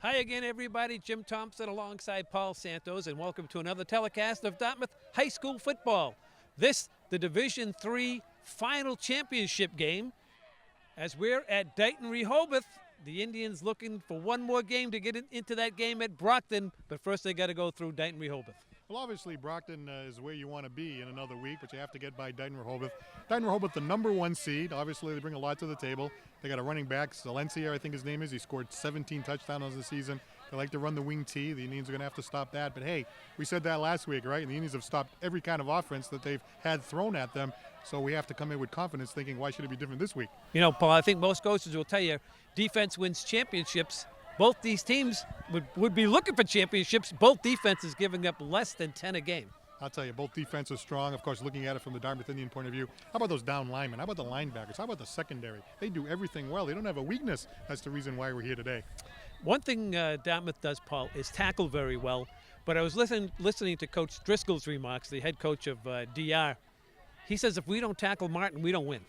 Hi again, everybody. Jim Thompson alongside Paul Santos, and welcome to another telecast of Dartmouth High School football. This, the Division III final championship game, as we're at Dighton, Rehoboth. The Indians looking for one more game to get into that game at Brockton, but first they got to go through Dighton, Rehoboth. Well, obviously, Brockton is where you want to be in another week, but you have to get by Dighton, Rehoboth. Dighton, Rehoboth, the #1 seed. Obviously, they bring a lot to the table. They got a running back, Zalencia, I think his name is. He scored 17 touchdowns this season. They like to run the wing T. The Indians are going to have to stop that. But, hey, we said that last week, right? And the Indians have stopped every kind of offense that they've had thrown at them. So we have to come in with confidence thinking, why should it be different this week? You know, Paul, I think most coaches will tell you defense wins championships. Both these teams would be looking for championships. Both defenses giving up less than 10 a game. I'll tell you, both defenses strong. Of course, looking at it from the Dartmouth Indian point of view, how about those down linemen? How about the linebackers? How about the secondary? They do everything well. They don't have a weakness. That's the reason why we're here today. One thing Dartmouth does, Paul, is tackle very well. But I was listening to Coach Driscoll's remarks, the head coach of DR. He says if we don't tackle Martin, we don't win.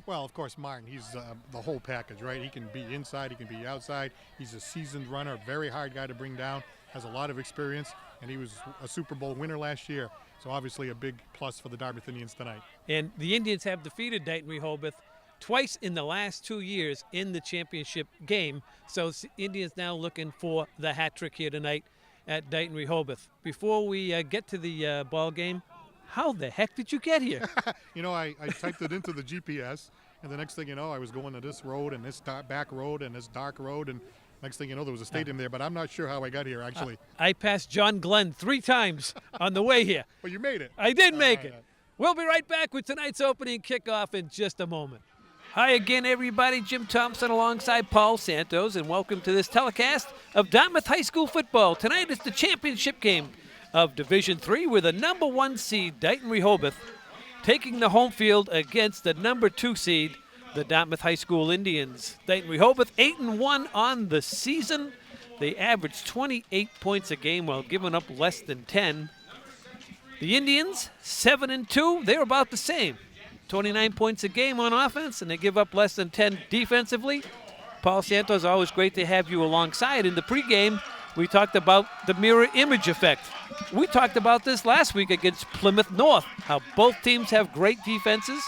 Well, of course, Martin, he's the whole package, right? He can be inside, he can be outside. He's a seasoned runner, very hard guy to bring down, has a lot of experience, and he was a Super Bowl winner last year. So obviously a big plus for the Dartmouth Indians tonight. And the Indians have defeated Dighton Rehoboth twice in the last 2 years in the championship game. So Indians now looking for the hat trick here tonight at Dighton Rehoboth. Before we get to the ball game, how the heck did you get here? You know, I typed it into the GPS, and the next thing you know, I was going to this road and this back road and this dark road, and next thing you know, there was a stadium there, but I'm not sure how I got here, actually. I passed John Glenn 3 times on the way here. Well, you made it. I did make it. We'll be right back with tonight's opening kickoff in just a moment. Hi again, everybody. Jim Thompson alongside Paul Santos, and welcome to this telecast of Dartmouth High School football. Tonight is the championship game of Division III, with the #1 seed, Dighton Rehoboth, taking the home field against the #2 seed, the Dartmouth High School Indians. Dighton Rehoboth 8-1 on the season. They average 28 points a game while giving up less than 10. The Indians 7-2. They're about the same. 29 points a game on offense, and they give up less than 10 defensively. Paul Santos, always great to have you alongside. In the pregame, we talked about the mirror image effect. We talked about this last week against Plymouth North, how both teams have great defenses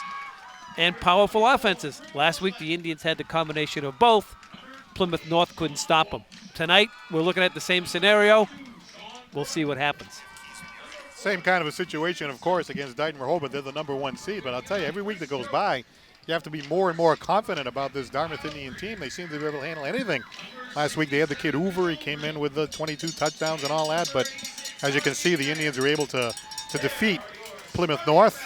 and powerful offenses. Last week, the Indians had the combination of both. Plymouth North couldn't stop them. Tonight, we're looking at the same scenario. We'll see what happens. Same kind of a situation, of course, against Dighton Rehoboth. They're the #1 seed, but I'll tell you, every week that goes by, you have to be more and more confident about this Dartmouth Indian team. They seem to be able to handle anything. Last week, they had the kid Hoover. He came in with the 22 touchdowns and all that, but as you can see, the Indians are able to defeat Plymouth North.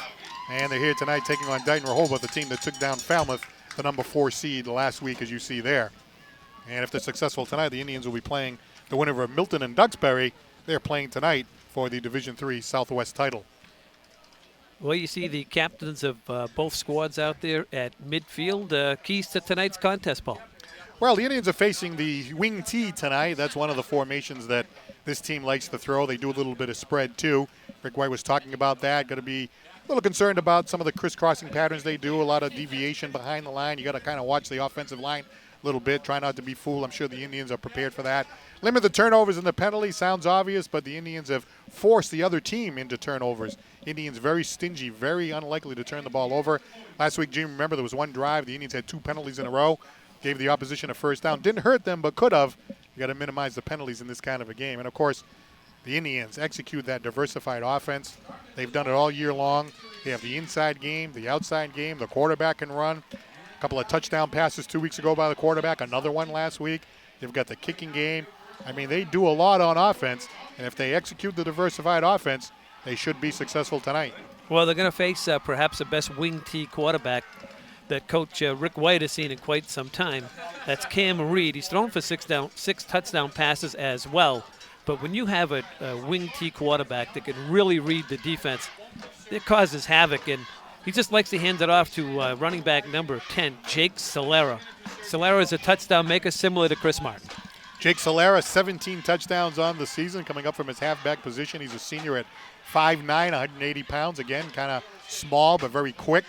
And they're here tonight taking on Dighton Rehoboth, the team that took down Falmouth, the #4 seed last week, as you see there. And if they're successful tonight, the Indians will be playing the winner of Milton and Duxbury. They're playing tonight for the Division III Southwest title. Well, you see the captains of both squads out there at midfield. Keys to tonight's contest, Paul. Well, the Indians are facing the wing T tonight. That's one of the formations that this team likes to throw. They do a little bit of spread, too. Rick White was talking about that. Going to be a little concerned about some of the crisscrossing patterns they do, a lot of deviation behind the line. You got to kind of watch the offensive line a little bit, try not to be fooled. I'm sure the Indians are prepared for that. Limit the turnovers and the penalty sounds obvious, but the Indians have forced the other team into turnovers. Indians very stingy, very unlikely to turn the ball over. Last week, Jim, remember there was one drive. The Indians had 2 penalties in a row, gave the opposition a first down. Didn't hurt them, but could have. You got to minimize the penalties in this kind of a game. And, of course, the Indians execute that diversified offense. They've done it all year long. They have the inside game, the outside game. The quarterback can run. A couple of touchdown passes 2 weeks ago by the quarterback, another one last week. They've got the kicking game. I mean, they do a lot on offense, and if they execute the diversified offense, they should be successful tonight. Well, they're going to face perhaps the best wing T quarterback that Coach Rick White has seen in quite some time. That's Cam Reed. He's thrown for 6 touchdown passes as well. But when you have a wing T quarterback that can really read the defense, it causes havoc. And he just likes to hand it off to running back number 10, Jake Solera. Solera is a touchdown maker similar to Chris Martin. Jake Solera, 17 touchdowns on the season, coming up from his halfback position. He's a senior at 5'9", 180 pounds. Again, kind of small but very quick.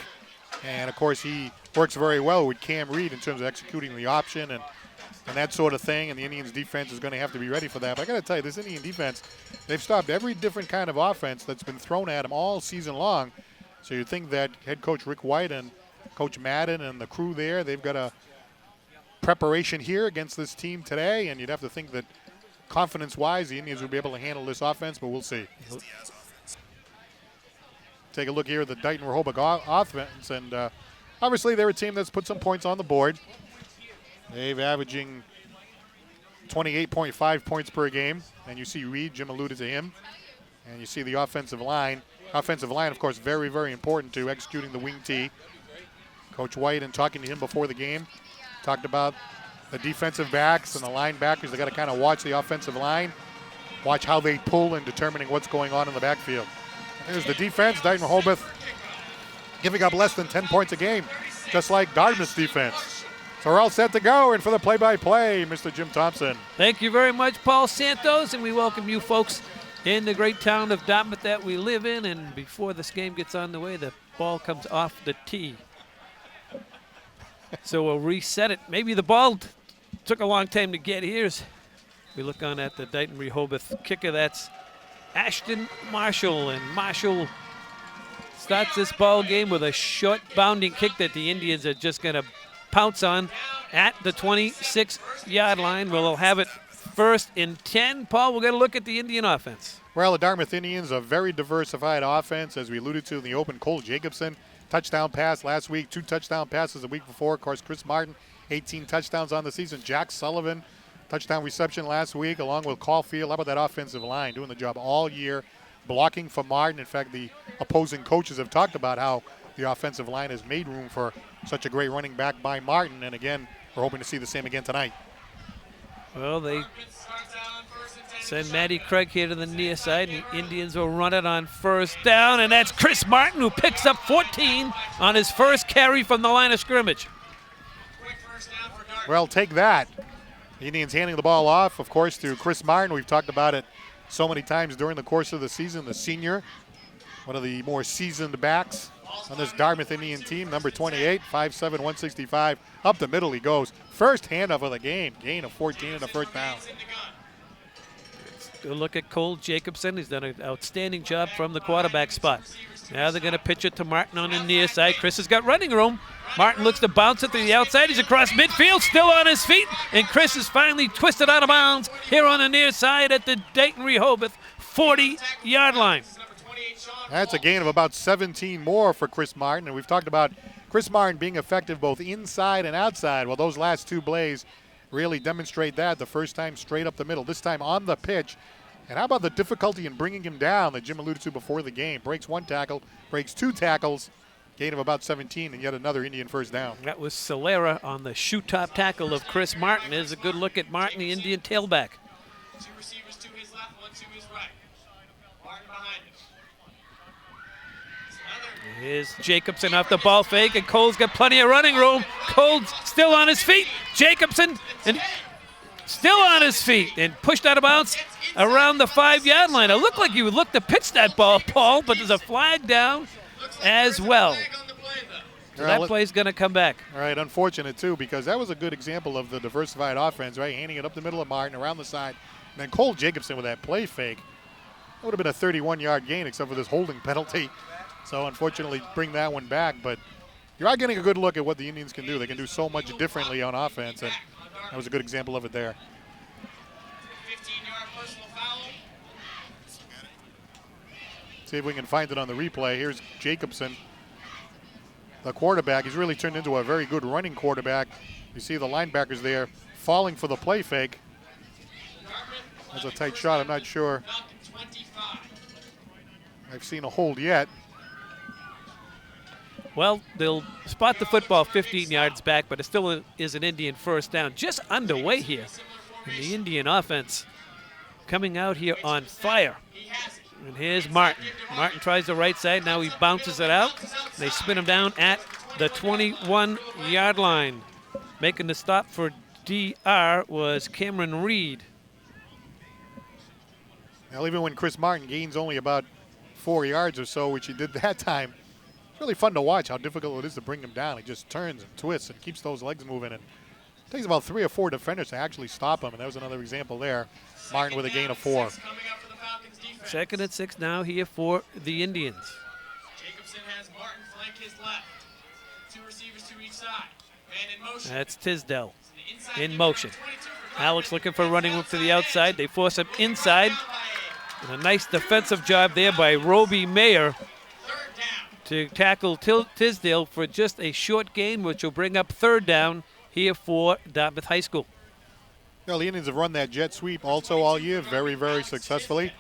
And, of course, he works very well with Cam Reed in terms of executing the option and that sort of thing, and the Indians' defense is going to have to be ready for that. But I got to tell you, this Indian defense, they've stopped every different kind of offense that's been thrown at them all season long. So you'd think that head coach Rick White and Coach Madden and the crew there, they've got a preparation here against this team today, and you'd have to think that confidence-wise, the Indians would be able to handle this offense, but we'll see. Take a look here at the Dighton Rehoboth offense, and obviously they're a team that's put some points on the board. They've averaging 28.5 points per game, and you see Reed, Jim alluded to him, and you see the offensive line. Offensive line, of course, very, very important to executing the wing tee. Coach White, in talking to him before the game, talked about the defensive backs and the linebackers. They got to kind of watch the offensive line, watch how they pull in determining what's going on in the backfield. There's the defense. Dighton Rehoboth giving up less than 10 points a game, just like Dartmouth's defense. So we're all set to go, and for the play-by-play, Mr. Jim Thompson. Thank you very much, Paul Santos, and we welcome you folks in the great town of Dartmouth that we live in. And before this game gets on the way, the ball comes off the tee. So we'll reset it. Maybe the ball took a long time to get here. As we look on at the Dighton Rehoboth kicker, that's Ashton Marshall, and Marshall starts this ball game with a short bounding kick that the Indians are just going to pounce on at the 26-yard line. We'll have it first and 10. Paul, we're going to look at the Indian offense. Well, the Dartmouth Indians, a very diversified offense, as we alluded to in the open. Cole Jacobson, touchdown pass last week, 2 touchdown passes the week before. Of course, Chris Martin, 18 touchdowns on the season. Jack Sullivan, touchdown reception last week, along with Caulfield. How about that offensive line, doing the job all year, blocking for Martin. In fact, the opposing coaches have talked about how the offensive line has made room for such a great running back by Martin. And again, we're hoping to see the same again tonight. Well, they send Matty Craig here to the near side, and the Indians will run it on first down, and that's Chris Martin, who picks up 14 on his first carry from the line of scrimmage. Well, take that. The Indians handing the ball off, of course, to Chris Martin. We've talked about it so many times during the course of the season. The senior, one of the more seasoned backs on this Dartmouth Indian team, number 28, 5'7", 165. Up the middle he goes. First handoff of the game. Gain of 14 and a first down. Good look at Cole Jacobson. He's done an outstanding job from the quarterback spot. Now they're going to pitch it to Martin on the near side. Chris has got running room. Martin looks to bounce it to the outside. He's across midfield, still on his feet. And Chris is finally twisted out of bounds here on the near side at the Dighton Rehoboth 40-yard line. That's a gain of about 17 more for Chris Martin. And we've talked about Chris Martin being effective both inside and outside. Well, those last 2 plays really demonstrate that. The first time straight up the middle, this time on the pitch. And how about the difficulty in bringing him down that Jim alluded to before the game? Breaks 1 tackle, breaks 2 tackles, gain of about 17, and yet another Indian first down. That was Solera on the shoe-top tackle of Chris Martin. There's a good look at Martin, the Indian tailback. 2 receivers to his left, 1 to his right. Martin behind him. Here's Jacobson off the ball fake, and Cole's got plenty of running room. Cole's still on his feet. Jacobson and still on his feet and pushed out of bounds around the 5-yard line. It looked like you would look to pitch that ball, Paul, but there's a flag down as well. So that play's going to come back. All right, unfortunate, too, because that was a good example of the diversified offense, right? Handing it up the middle of Martin, around the side. And then Cole Jacobson with that play fake. That would have been a 31-yard gain except for this holding penalty. So, unfortunately, bring that one back. But you are getting a good look at what the Indians can do. They can do so much differently on offense, and that was a good example of it there. 15-yard personal foul. See if we can find it on the replay. Here's Jacobson, the quarterback. He's really turned into a very good running quarterback. You see the linebackers there falling for the play fake. That's a tight shot. I'm not sure I've seen a hold yet. Well, they'll spot the football 15 yards back, but it still is an Indian first down. Just underway here. And the Indian offense coming out here on fire. And here's Martin. Martin tries the right side. Now he bounces it out. They spin him down at the 21-yard line. Making the stop for DR was Cameron Reed. Now, even when Chris Martin gains only about 4 yards or so, which he did that time, really fun to watch how difficult it is to bring him down. He just turns and twists and keeps those legs moving. And it takes about 3 or 4 defenders to actually stop him. And that was another example there. Martin with a gain of 4. 2nd and 6 now here for the Indians. Jacobson has Martin flank his left. 2 receivers to each side. Man in motion. That's Tisdale in motion. Alex looking for running room to the outside. They force him inside. And a nice defensive job there by Roby Mayer to tackle Tisdale for just a short gain, which will bring up 3rd down here for Dartmouth High School. Well, the Indians have run that jet sweep also all year very, very successfully.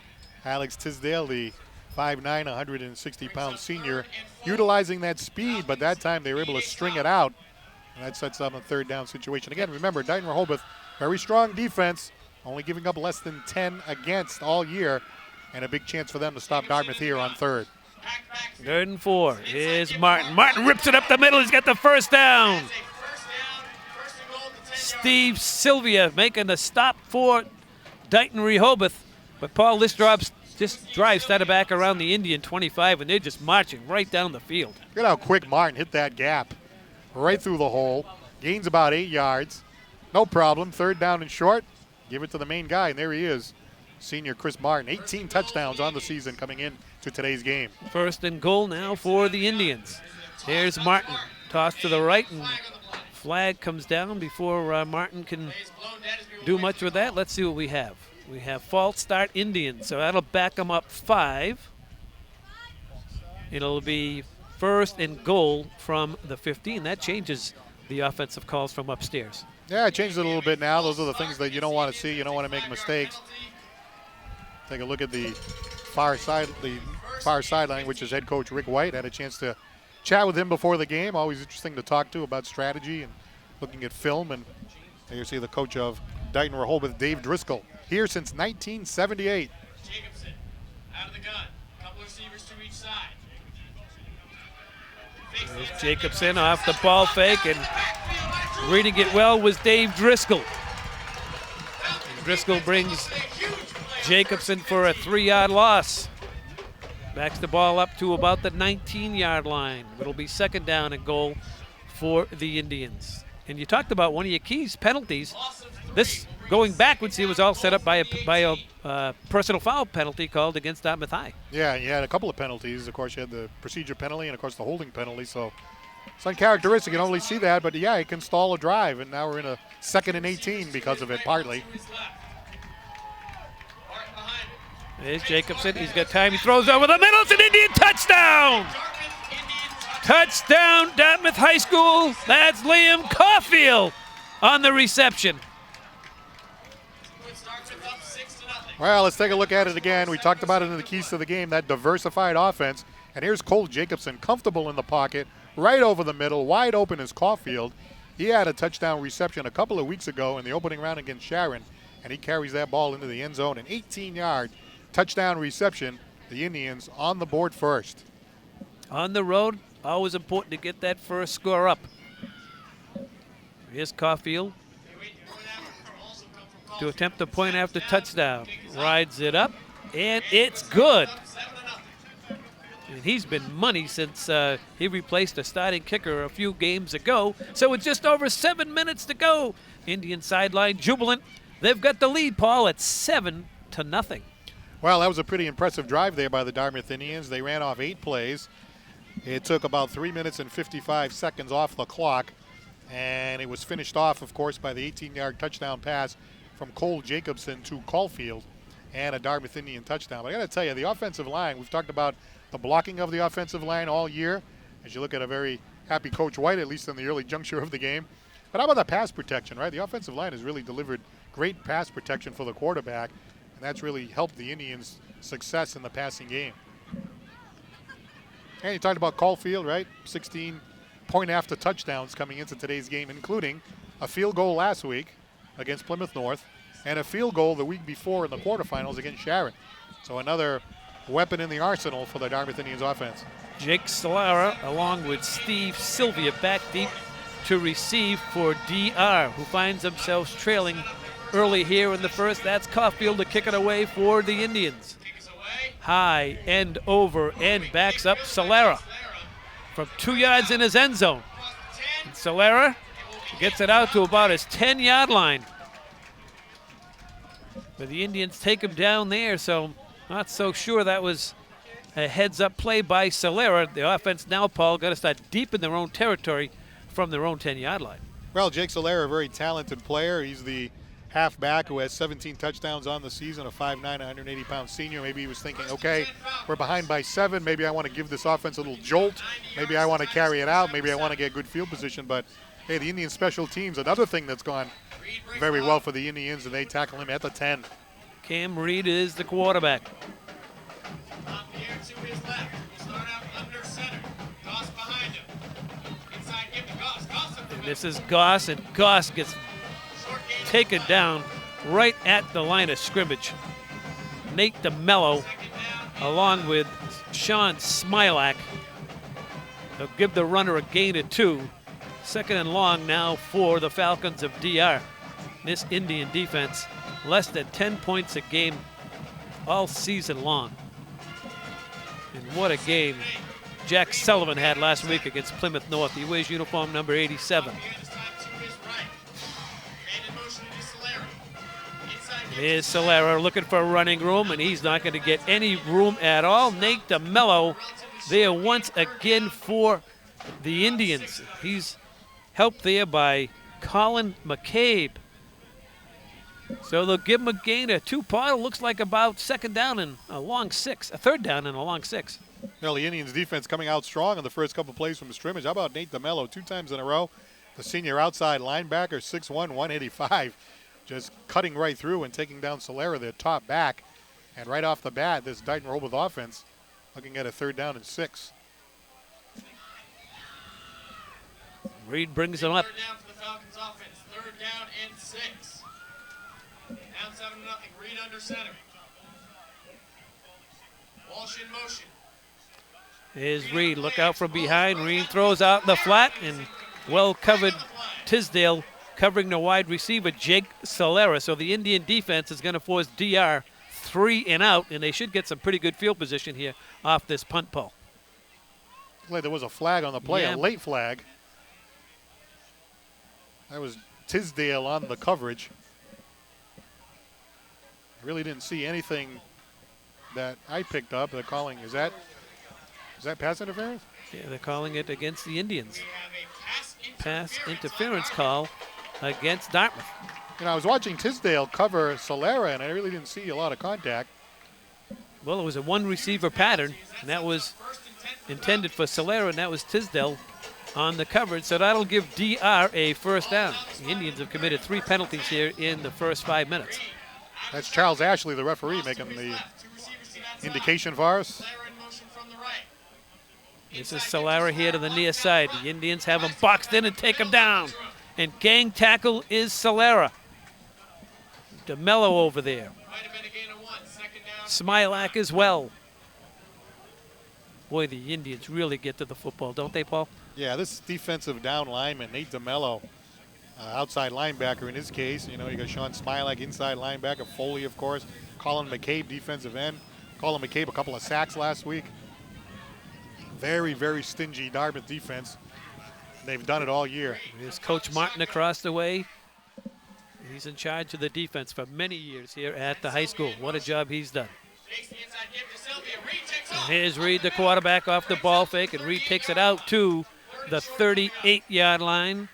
Alex Tisdale, the 5'9", 160-pound senior, utilizing that speed, but that time they were able to string it out. And that sets up a 3rd down situation. Again, remember, Dighton Rehoboth, very strong defense, only giving up less than 10 against all year, and a big chance for them to stop Dartmouth here on 3rd. 3rd and 4. Here's Martin. Martin rips it up the middle. He's got the 1st down. Steve Sylvia making the stop for Dighton Rehoboth. But Paul, this drive started back around the Indian 25, and they're just marching right down the field. Look at how quick Martin hit that gap. Right through the hole. Gains about 8 yards. No problem. 3rd down and short. Give it to the main guy, and there he is. Senior Chris Martin. 18 touchdowns on the season coming in to today's game. 1st and goal now for the Indians. Here's Martin. Toss to the right, and flag comes down before Martin can do much with that. Let's see what we have. We have false start Indians, so that'll back them up 5. It'll be 1st and goal from the 15. That changes the offensive calls from upstairs. Yeah, it changed it a little bit now. Those are the things that you don't want to see. You don't want to make mistakes. Take a look at the far sideline, which is head coach Rick White. Had a chance to chat with him before the game. Always interesting to talk to about strategy and looking at film. And there you see the coach of Dighton Rehoboth, Dave Driscoll, here since 1978. Jacobson out of the gun. Couple receivers to each side. There's Jacobson off the ball fake, and reading it well was Dave Driscoll. And Driscoll brings Jacobson for a 3-yard loss. Backs the ball up to about the 19-yard line. It'll be 2nd down and goal for the Indians. And you talked about one of your keys, penalties. This, going backwards, he was all set up by a personal foul penalty called against Dartmouth High. Yeah, you had a couple of penalties. Of course, you had the procedure penalty and, of course, the holding penalty. So it's uncharacteristic. You don't really see that. But, yeah, he can stall a drive. And now we're in a 2nd and 18 because of it, partly. There's Jacobson. He's got time. He throws over the middle. It's an Indian touchdown. Touchdown, Dartmouth High School. That's Liam Caulfield on the reception. Well, let's take a look at it again. We talked about it in the keys to the game, that diversified offense. And here's Cole Jacobson, comfortable in the pocket, right over the middle, wide open is Caulfield. He had a touchdown reception a couple of weeks ago in the opening round against Sharon, and he carries that ball into the end zone. An 18-yard touchdown reception. The Indians on the board first. On the road, always important to get that first score up. Here's Caulfield to attempt a point after touchdown. Rides it up, and it's good. And he's been money since he replaced a starting kicker a few games ago. So with just over 7 minutes to go, Indian sideline jubilant. They've got the lead, Paul, at 7-0. Well, that was a pretty impressive drive there by the Dartmouth Indians. They ran off 8 plays. It took about 3 minutes and 55 seconds off the clock. And it was finished off, of course, by the 18-yard touchdown pass from Cole Jacobson to Caulfield and a Dartmouth Indian touchdown. But I got to tell you, the offensive line, we've talked about the blocking of the offensive line all year. As you look at a very happy Coach White, at least in the early juncture of the game. But how about the pass protection, right? The offensive line has really delivered great pass protection for the quarterback, and that's really helped the Indians' success in the passing game. And you talked about Caulfield, right? 16 point after touchdowns coming into today's game, including a field goal last week against Plymouth North and a field goal the week before in the quarterfinals against Sharon. So another weapon in the arsenal for the Dartmouth Indians offense. Jake Solara along with Steve Sylvia back deep to receive for DR, who finds themselves trailing early here in the first. That's Caulfield to kick it away for the Indians. High, end over, and backs up Solara. from 2 yards in his end zone. And Solera gets it out to about his 10-yard line. But the Indians take him down there, so not so sure that was a heads-up play by Solera. The offense now, Paul, got to start deep in their own territory from their own 10-yard line. Well, Jake Solera, a very talented player. He's the halfback who has 17 touchdowns on the season, a 5'9", 180-pound senior. Maybe he was thinking, okay, we're behind by 7. Maybe I want to give this offense a little jolt. Maybe I want to carry it out. Maybe I want to get good field position. But, hey, the Indian special teams, another thing that's gone very well for the Indians, and they tackle him at the 10. Cam Reed is the quarterback. Top here to his left. We'll start out under center. Goss behind him. Inside, give to Goss. Goss up the And middle. this is Goss, and Goss gets Short gain. taken down right at the line of scrimmage. Nate DeMello, Second down. along with Sean Smilak, they'll give the runner a gain of 2. Second and long now for the Falcons of DR. This Indian defense, less than 10 points a game all season long. And what a game Jack Sullivan had last week against Plymouth North. He wears uniform number 87. Here this time to his right. Man in motion to Solera. Inside, give Here's Solera looking for running room, and he's not going to get any room at all. Nate DeMello there once again for the Indians. He's helped there by Colin McCabe. So they'll give him a gain of 2. Paul, looks like about second down and a long 6, a third down and a long 6. Well, the Indians defense coming out strong in the first couple plays from the scrimmage. How about Nate DeMello 2 times in a row? The senior outside linebacker, 6'1", 185, just cutting right through and taking down Solera, their top back. And right off the bat, this Dighton Rehoboth offense looking at a third down and 6. Reed brings him up. Third down for the Falcons offense. Third down and 6. Down 7-0. Reed under center. Walsh in motion. Here's Reed. Look out from behind. Reed throws out in the flat, and well covered Tisdale covering the wide receiver, Jake Solera. So the Indian defense is going to force DR 3 and out, and they should get some pretty good field position here off this punt, Paul. Like there was a flag on the play, Yeah. a late flag. That was Tisdale on the coverage. I really didn't see anything that I picked up. They're calling, is that pass interference? Yeah, they're calling it against the Indians. We have a Pass interference call against Dartmouth. You know, I was watching Tisdale cover Solera, and I really didn't see a lot of contact. Well, it was a one receiver pattern, and that was intended for Solera, and that was Tisdale on the coverage. So that'll give DR a first down. The Indians have committed 3 penalties here in the first 5 minutes. That's Charles Ashley, the referee, making the indication for us. Solera in motion from the right. This is Solera here to the near side. The Indians have him boxed in and take him down. And gang tackle is Solera. DeMello over there. Might have been a gain of 1. Second down. Smilak as well. Boy, the Indians really get to the football, don't they, Paul? Yeah, this defensive down lineman, Nate DeMello, outside linebacker in his case. You know, you got Sean Smilak, inside linebacker, Foley, of course, Colin McCabe, defensive end. Colin McCabe, a couple of sacks last week. Very, very stingy Dartmouth defense. They've done it all year. Here's Coach Martin across the way. He's in charge of the defense for many years here at the high school. What a job he's done. Takes the inside give to Sylvia. Reed takes And off. here's Reed, the quarterback, off the ball fake, and Reed takes it out to the 38-yard line.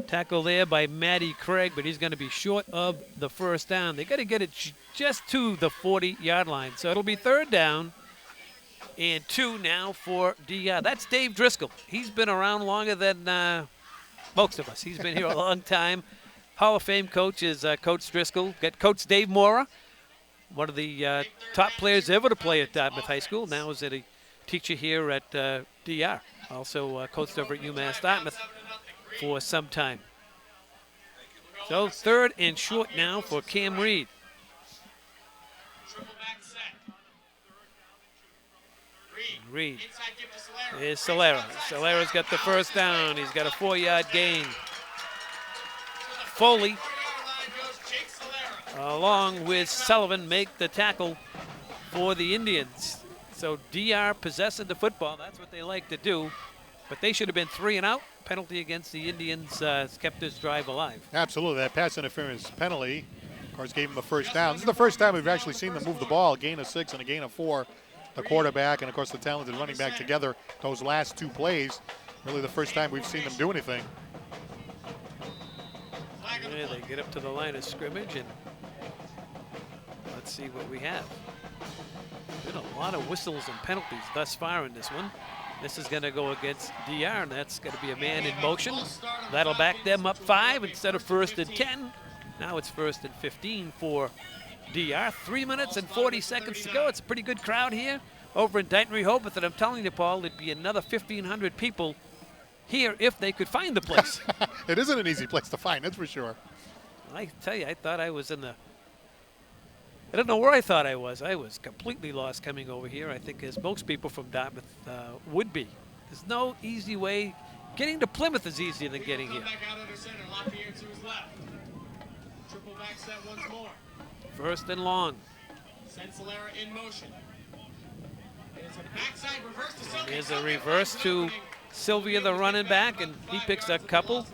Tackle there by Matty Craig, but he's going to be short of the first down. They got to get it just to the 40-yard line. So it'll be third down and 2 now for DR. That's Dave Driscoll. He's been around longer than most of us. He's been here a long time. Hall of Fame coach is Coach Driscoll. Got Coach Dave Mora, one of the top players ever to play at Dartmouth High School. Now is a teacher here at DR. Also coached over at UMass Dartmouth for some time. So third and short now for Cam Reed. Triple back set. Reed. Inside give to Solera. Here's Solera. Solera's got the first down. He's got a 4-yard gain. Foley, 4-yard line goes Jake Solera. along with Sullivan, make the tackle for the Indians. So DR possessing the football. That's what they like to do. But they should have been 3 and out. Penalty against the Indians kept this drive alive. Absolutely, that pass interference penalty, of course, gave them the first down. This is the first time we've actually seen them move the ball, a gain of 6 and a gain of 4. The quarterback and, of course, the talented running back together those last 2 plays. Really the first time we've seen them do anything. Yeah, they get up to the line of scrimmage, and let's see what we have. Been a lot of whistles and penalties thus far in this one. This is going to go against DR, and that's going to be a man in motion. That'll back them up 5 instead of 1st and 10. Now it's 1st and 15 for DR. 3 minutes and 40 seconds to go. It's a pretty good crowd here over in Dighton, Rehoboth, and I'm telling you, Paul, there'd be another 1,500 people here if they could find the place. It isn't an easy place to find, that's for sure. I tell you, I thought I was in the... I don't know where I thought I was. I was completely lost coming over here, I think, as most people from Dartmouth would be. There's no easy way. Getting to Plymouth is easier than getting here. Triple back set once more. 1st and long. Send Solera in motion. There's a backside reverse to Sylvia. There's a reverse to Sylvia, the running back, and he picks a couple.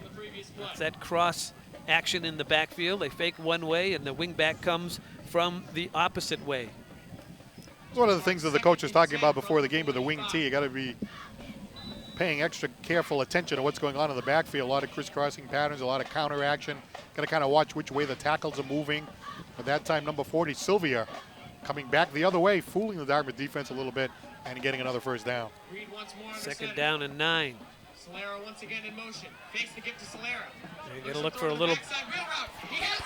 That's that cross action in the backfield. They fake one way, and the wing back comes from the opposite way. It's one of the things that the coach was talking about before the game with the wing tee. You got to be paying extra careful attention to what's going on in the backfield. A lot of crisscrossing patterns, a lot of counter action. Got to kind of watch which way the tackles are moving. At that time, number 40, Sylvia, coming back the other way, fooling the Dartmouth defense a little bit and getting another first down. 2nd down and 9. Solera once again in motion. Fakes the gift to Solera. They're going to look for a little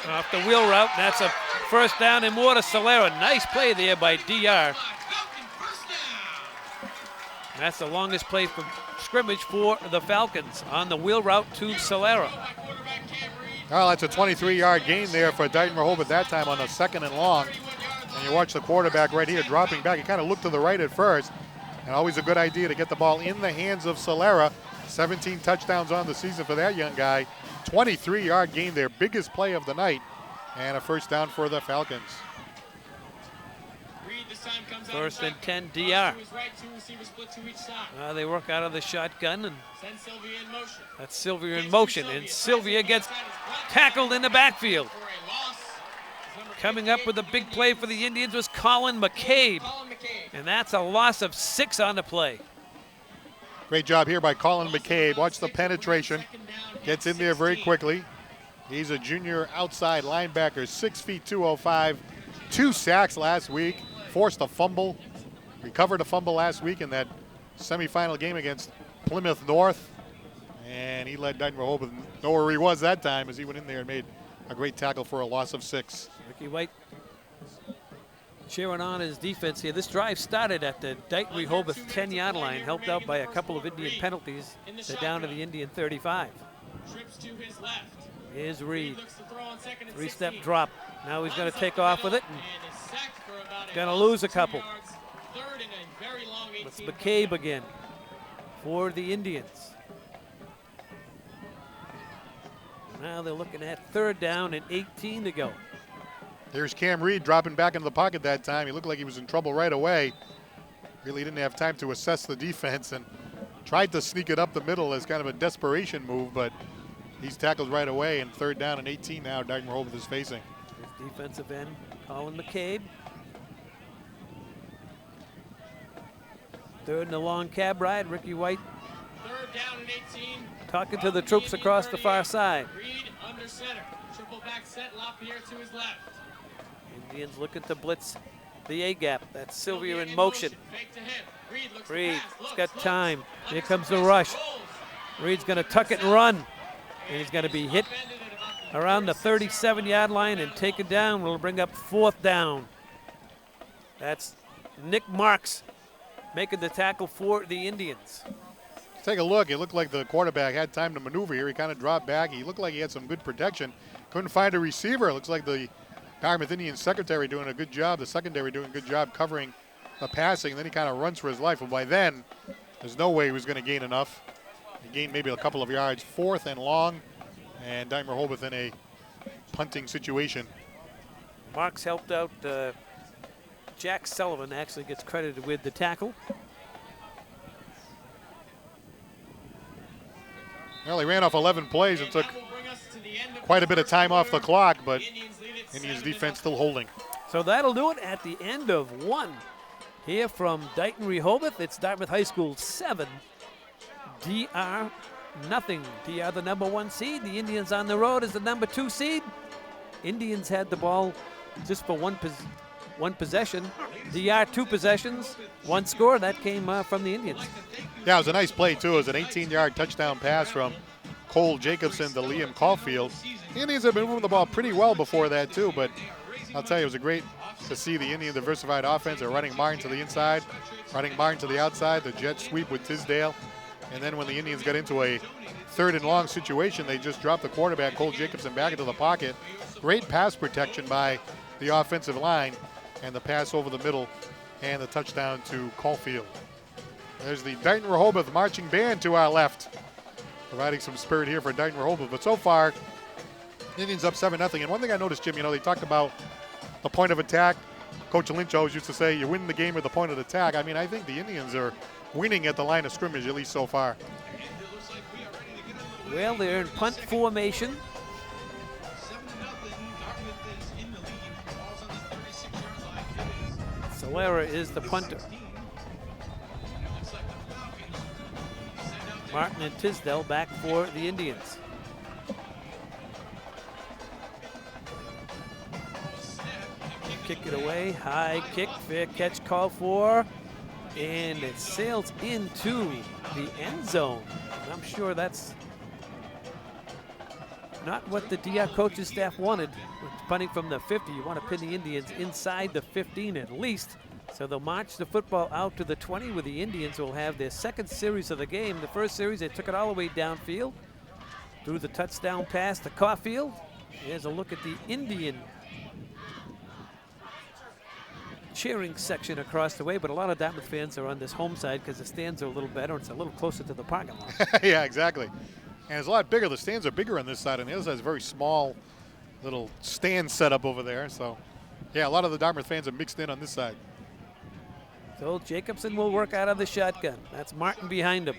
off the wheel route. And that's a 1st down and more to Solera. Nice play there by DR. That's the longest play from scrimmage for the Falcons on the wheel route to Solera. Well, that's a 23-yard gain there for Dighton Rehoboth that time on a 2nd and long. And you watch the quarterback right here dropping back. He kind of looked to the right at first. And always a good idea to get the ball in the hands of Solera. 17 touchdowns on the season for that young guy. 23-yard gain, their biggest play of the night. And a 1st down for the Falcons. 1st and 10, DR. They work out of the shotgun, and that's Sylvia in motion. And Sylvia gets tackled in the backfield. Coming up with a big play for the Indians was Colin McCabe. And that's a loss of 6 on the play. Great job here by Colin McCabe. Watch the penetration. Gets in there very quickly. He's a junior outside linebacker, 6 feet 205. 2 sacks last week. Forced a fumble. Recovered a fumble last week in that semifinal game against Plymouth North. And he let Dighton Rehoboth know where he was that time as he went in there and made a great tackle for a loss of 6. Ricky White cheering on his defense here. This drive started at the Dighton Rehoboth 10-yard line, helped out by a couple of Indian penalties. They're down to the Indian 35. Here's Reed. 3-step drop. Now he's going to take off with it. Going to lose a couple. It's McCabe again for the Indians. Now they're looking at 3rd down and 18 to go. There's Cam Reed dropping back into the pocket that time. He looked like he was in trouble right away. Really didn't have time to assess the defense and tried to sneak it up the middle as kind of a desperation move, but he's tackled right away, and 3rd down and 18 now Dighton Rehoboth is facing. Defensive end, Colin McCabe. 3rd and a long cab ride, Ricky White. 3rd down and 18. Talking to the troops across the far side. Reed under center. Triple back set, Lapierre to his left. Indians looking to blitz the A-gap. That's Sylvia in motion. Fake to him. Reed, he's got time. Here comes the rush. Reed's going to tuck it and run. And he's going to be hit around the 37-yard line and taken down. We'll bring up 4th down. That's Nick Marks making the tackle for the Indians. Take a look. It looked like the quarterback had time to maneuver here. He kind of dropped back. He looked like he had some good protection. Couldn't find a receiver. It looks like the Dartmouth Indians secondary doing a good job. The secondary doing a good job covering the passing. And then he kind of runs for his life. But by then, there's no way he was going to gain enough. He gained maybe a couple of yards. 4th and long. And Dighton Rehoboth in a punting situation. Marks helped out. Jack Sullivan actually gets credited with the tackle. Well, he ran off 11 plays and took quite a bit of time off the clock, but Indians defense still holding. So that'll do it at the end of one. Here from Dighton, Rehoboth, it's Dartmouth High School 7, DR nothing. DR the number 1 seed. The Indians on the road as the number 2 seed. Indians had the ball just for one possession. DR 2 possessions, 1 score. That came from the Indians. Yeah, it was a nice play, too. It was an 18-yard touchdown pass from Cole Jacobson to Liam Caulfield. The Indians have been moving the ball pretty well before that, too, but I'll tell you, it was great to see the Indian diversified offense. They're running Martin to the inside, running Martin to the outside, the jet sweep with Tisdale. And then when the Indians got into a 3rd and long situation, they just dropped the quarterback, Cole Jacobson, back into the pocket. Great pass protection by the offensive line, and the pass over the middle and the touchdown to Caulfield. There's the Dighton Rehoboth marching band to our left, providing some spirit here for Dighton Rehoboth. But so far, Indians up 7-0. And one thing I noticed, Jim, they talked about the point of attack. Coach Lynch always used to say, you win the game at the point of attack. I mean, I think the Indians are winning at the line of scrimmage, at least so far. Well, they're in punt formation. Solera is the punter. Martin and Tisdale back for the Indians. Kick it away, high kick, fair catch called for, and it sails into the end zone. I'm sure that's not what the DR coaching staff wanted. Punting from the 50, you want to pin the Indians inside the 15 at least. So they'll march the football out to the 20, where the Indians will have their 2nd series of the game. The first series, they took it all the way downfield, threw the touchdown pass to Caulfield. Here's a look at the Indian cheering section across the way, but a lot of Dartmouth fans are on this home side because the stands are a little better. It's a little closer to the parking lot. Yeah, exactly. And it's a lot bigger. The stands are bigger on this side, and the other side is very small little stand set up over there. So, yeah, a lot of the Dartmouth fans are mixed in on this side. So Jacobson will work out of the shotgun. That's Martin behind him.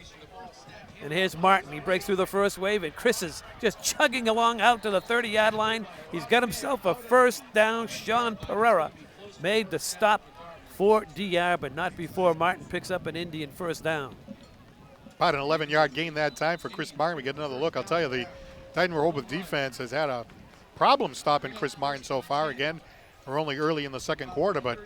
And here's Martin. He breaks through the first wave, and Chris is just chugging along out to the 30-yard line. He's got himself a first down. Sean Pereira made the stop for DR, but not before Martin picks up an Indian first down. About an 11-yard gain that time for Chris Martin. We get another look. I'll tell you, the Dighton Rehoboth defense has had a problem stopping Chris Martin so far. Again, we're only early in the 2nd quarter, but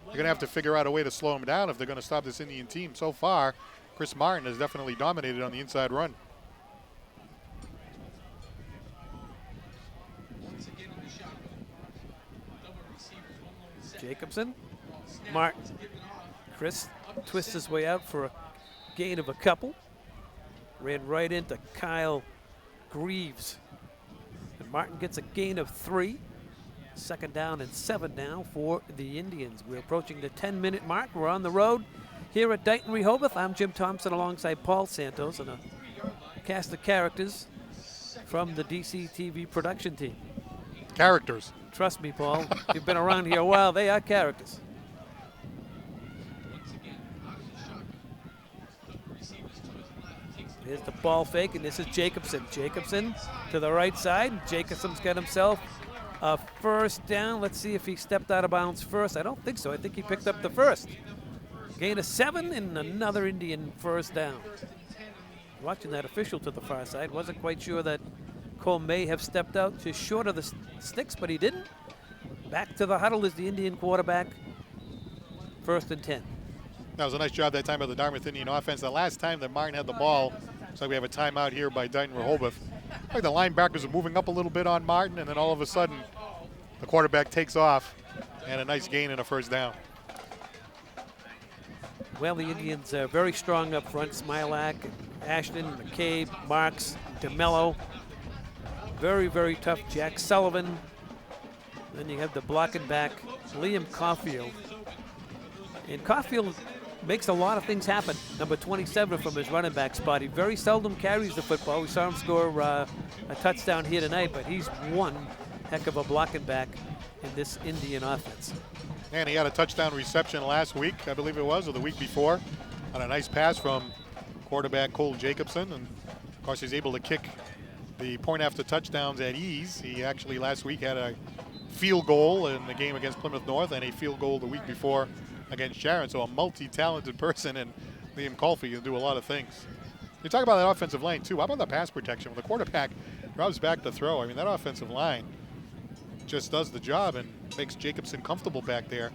they're going to have to figure out a way to slow him down if they're going to stop this Indian team. So far, Chris Martin has definitely dominated on the inside run. Jacobson, Martin. Chris twists his way out for a gain of a couple. Ran right into Kyle Greaves. And Martin gets a gain of 3. 2nd down and 7 now for the Indians. We're approaching the 10-minute mark. We're on the road here at Dighton Rehoboth. I'm Jim Thompson alongside Paul Santos and a cast of characters from the DC TV production team. Characters. Trust me, Paul. You've been around here a while. They are characters. Here's the ball fake, and this is Jacobson. Jacobson to the right side. Jacobson's got himself a first down. Let's see if he stepped out of bounds first. I don't think so. I think he picked up the first. Gain of 7 and another Indian first down. Watching that official to the far side. Wasn't quite sure that Cole may have stepped out just short of the sticks, but he didn't. Back to the huddle is the Indian quarterback. 1st and 10. That was a nice job that time by the Dartmouth Indian offense. The last time that Martin had the ball, so we have a timeout here by Dighton Rehoboth. Like the linebackers are moving up a little bit on Martin, and then all of a sudden the quarterback takes off, and a nice gain and a first down. Well, the Indians are very strong up front. Smilak, Ashton, McCabe, Marks, DeMello. Very, very tough. Jack Sullivan. Then you have the blocking back, Liam Caulfield. And Caulfield makes a lot of things happen. Number 27 from his running back spot. He very seldom carries the football. We saw him score a touchdown here tonight, but he's one heck of a blocking back in this Indian offense. And he had a touchdown reception last week, I believe it was, or the week before, on a nice pass from quarterback Cole Jacobson. And Of course, he's able to kick the point after touchdowns at ease. He actually last week had a field goal in the game against Plymouth North and a field goal the week before against Sharon. So a multi-talented person, and Liam Colfie can do a lot of things. You talk about that offensive line too. How about the pass protection? When the quarterback drops back to throw, I mean, that offensive line just does the job and makes Jacobson comfortable back there,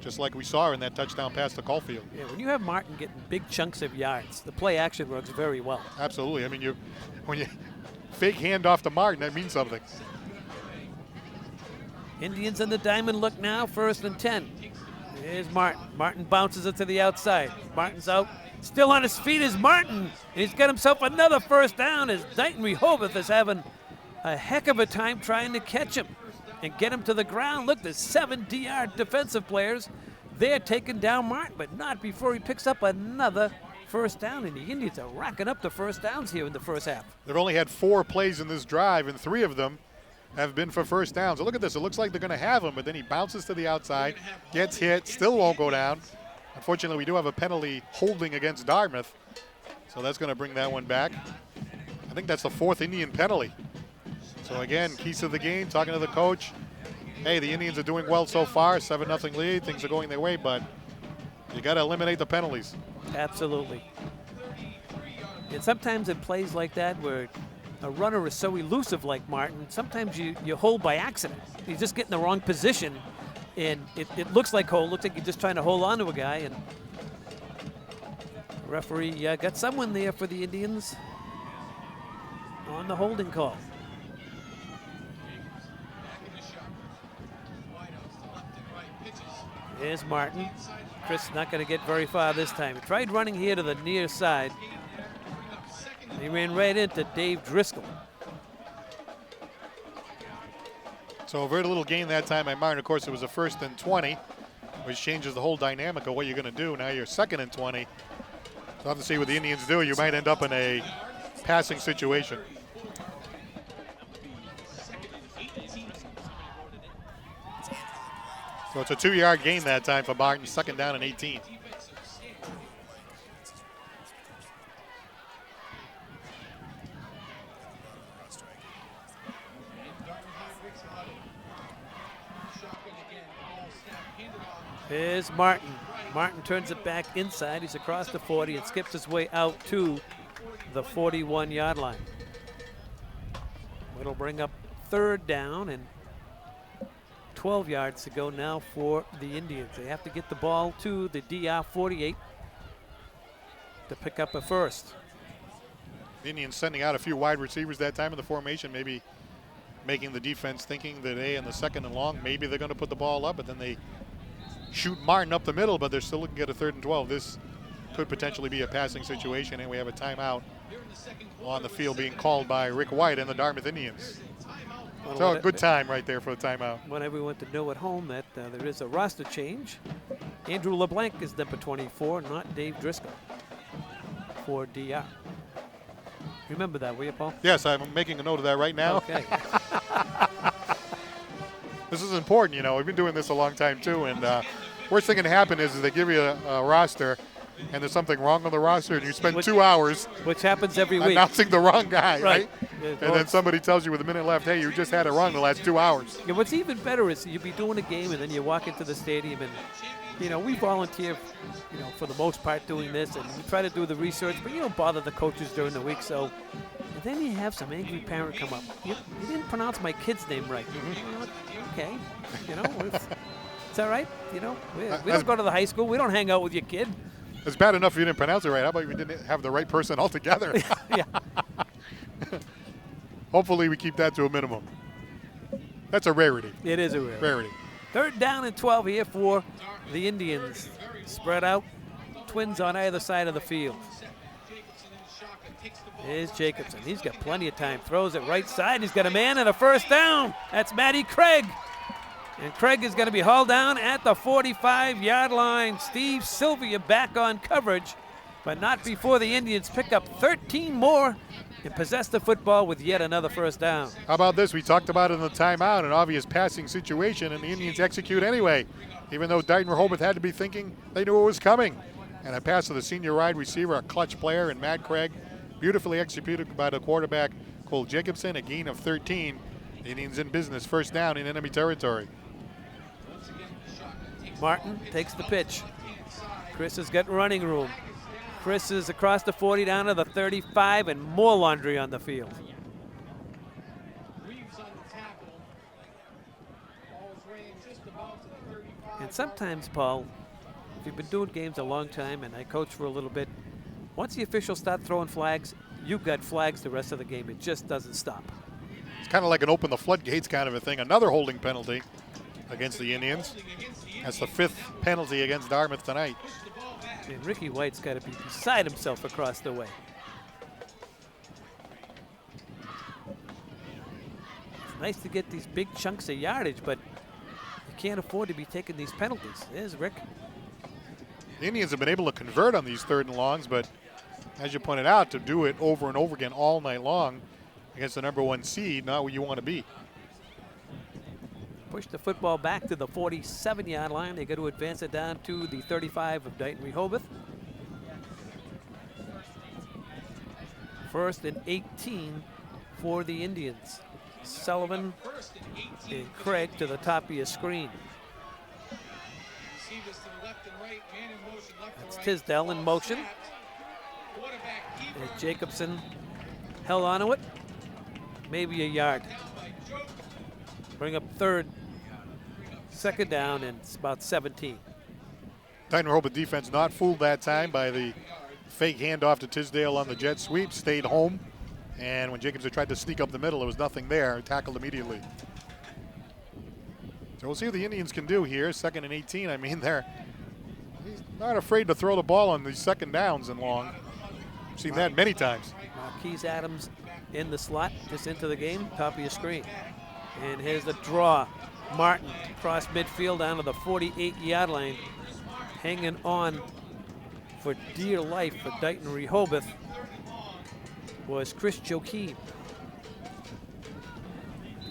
just like we saw in that touchdown pass to Caulfield. Yeah, when you have Martin getting big chunks of yards, the play action works very well. Absolutely. I mean, when you fake handoff to Martin, that means something. Indians in the diamond look now, 1st and 10. Here's Martin. Martin bounces it to the outside. Martin's out. Still on his feet is Martin. And he's got himself another 1st down as Dighton Rehoboth is having a heck of a time trying to catch him and get him to the ground. Look, there's 7 DR defensive players. They're taking down Martin, but not before he picks up another 1st down. And the Indians are racking up the 1st downs here in the first half. They've only had 4 plays in this drive, and 3 of them have been for 1st downs. So look at this. It looks like they're going to have him, but then he bounces to the outside, gets hit, still won't go down. Unfortunately, we do have a penalty holding against Dartmouth, so that's going to bring that one back. I think that's the 4th Indian penalty. So again, keys to the game, talking to the coach. Hey, the Indians are doing well so far, 7-0 lead. Things are going their way, but you got to eliminate the penalties. Absolutely. And sometimes in plays like that where a runner is so elusive like Martin, sometimes you hold by accident. You just get in the wrong position, and it looks like hold. Looks like you're just trying to hold on to a guy. And the referee got someone there for the Indians on the holding call. Here's Martin. Chris not going to get very far this time. He tried running here to the near side. He ran right into Dave Driscoll. So a very little gain that time by Martin. Of course, it was a 1st and 20, which changes the whole dynamic of what you're going to do. Now you're 2nd and 20. So we'll have to see what the Indians do. You might end up in a passing situation. So it's a 2-yard gain that time for Martin, 2nd down and 18. Here's Martin. Martin turns it back inside. He's across the 40 and skips his way out to the 41-yard line. It'll bring up 3rd down and 12 yards to go now for the Indians. They have to get the ball to the DR 48 to pick up a 1st. The Indians sending out a few wide receivers that time in the formation, maybe making the defense thinking that, hey, in the 2nd and long, maybe they're going to put the ball up, but then they shoot Martin up the middle, but they're still looking at a 3rd and 12. This could potentially be a passing situation, and we have a timeout on the field being called by Rick White and the Dartmouth Indians. Well, So a good time right there for a timeout. Want everyone to know at home that there is a roster change. Andrew LeBlanc is number 24, not Dave Driscoll for DR. Remember that, will you, Paul? Yes, I'm making a note of that right now. Okay. This is important, you know. We've been doing this a long time too, and worst thing can happen is they give you a roster, and there's something wrong on the roster, and you spend 2 hours Which happens every week. announcing the wrong guy, right? Yeah, And then somebody tells you with a minute left, hey, you just had it wrong the last 2 hours. Yeah, what's even better is you'll be doing a game and then you walk into the stadium and, you know, we volunteer, you know, for the most part doing this, and we try to do the research, but you don't bother the coaches during the week. So, and then you have some angry parent come up. You didn't pronounce my kid's name right. Okay, you know, it's all right. You know, we don't go to the high school. We don't hang out with your kid. It's bad enough if you didn't pronounce it right. How about you didn't have the right person altogether? Yeah. Hopefully we keep that to a minimum. That's a rarity. It is a Rarity. 3rd down and 12 here for the Indians. Spread out, twins on either side of the field. Here's Jacobson. He's got plenty of time. Throws it right side. He's got a man and a 1st down. That's Matty Craig. And Craig is going to be hauled down at the 45-yard line. Steve Sylvia back on coverage, but not before the Indians pick up 13 more and possess the football with yet another 1st down. How about this? We talked about it in the timeout, an obvious passing situation, and the Indians execute anyway. Even though Dighton Rehoboth had to be thinking they knew it was coming. And a pass to the senior wide receiver, a clutch player, and Matt Craig beautifully executed by the quarterback, Cole Jacobson, a gain of 13. The Indians in business, first down in enemy territory. Martin takes the pitch. Chris has got running room. Chris is across the 40 down to the 35 and more laundry on the field. And sometimes, Paul, if you've been doing games a long time, and I coach for a little bit, once the officials start throwing flags, you've got flags the rest of the game. It just doesn't stop. It's kind of like an open the floodgates kind of a thing. Another holding penalty against the Indians. That's the 5th penalty against Dartmouth tonight. And Ricky White's got to be beside himself across the way. It's nice to get these big chunks of yardage, but you can't afford to be taking these penalties. There's Rick. The Indians have been able to convert on these 3rd and longs, but as you pointed out, to do it over and over again all night long against the #1 seed, not where you want to be. Push the football back to the 47-yard line. They got to advance it down to the 35 of Dighton Rehoboth. 1st and 18 for the Indians. Sullivan and Craig to the top of your screen. That's Tisdale in motion. And Jacobson held onto it. Maybe a yard. Bring up 3rd, 2nd down, and it's about 17. Dighton Rehoboth defense not fooled that time by the fake handoff to Tisdale on the jet sweep, stayed home. And when Jacobson tried to sneak up the middle, there was nothing there, tackled immediately. So we'll see what the Indians can do here. 2nd and 18. I mean, he's not afraid to throw the ball on these 2nd downs and long. I've seen that many times. Marquise Adams in the slot, just into the game, top of your screen. And here's the draw. Martin across midfield down to the 48-yard line. Hanging on for dear life for Dighton Rehoboth was Chris Joachim.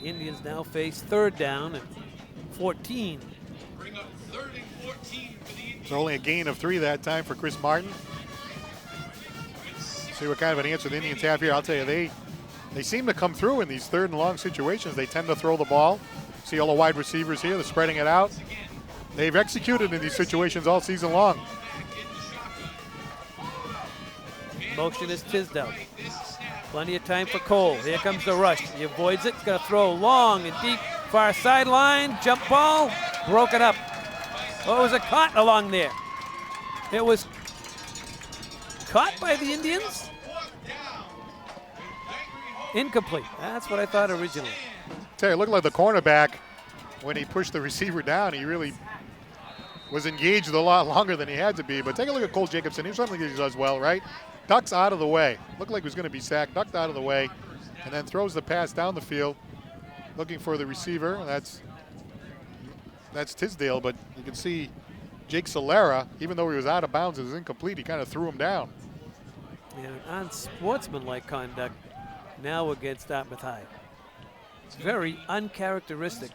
The Indians now face 3rd down and 14. Bring up 3rd and 14 for the Indians. It's only a gain of 3 that time for Chris Martin. See what kind of an answer the Indians have here. I'll tell you, they seem to come through in these 3rd and long situations. They tend to throw the ball. See all the wide receivers here, they're spreading it out. They've executed in these situations all season long. Motion is Tisdale. Plenty of time for Cole. Here comes the rush. He avoids it. He's going to throw long and deep. Far sideline. Jump ball. Broken up. Oh, was it caught along there? It was caught by the Indians? Incomplete. That's what I thought originally. Tell you, it looked like the cornerback, when he pushed the receiver down, he really was engaged a lot longer than he had to be. But take a look at Cole Jacobson. Here's something he does well, right? Ducks out of the way. Looked like he was going to be sacked. Ducked out of the way, and then throws the pass down the field, looking for the receiver. That's Tisdale, but you can see Jake Solera, even though he was out of bounds, it was incomplete. He kind of threw him down. And unsportsmanlike conduct now against Dartmouth High. It's very uncharacteristic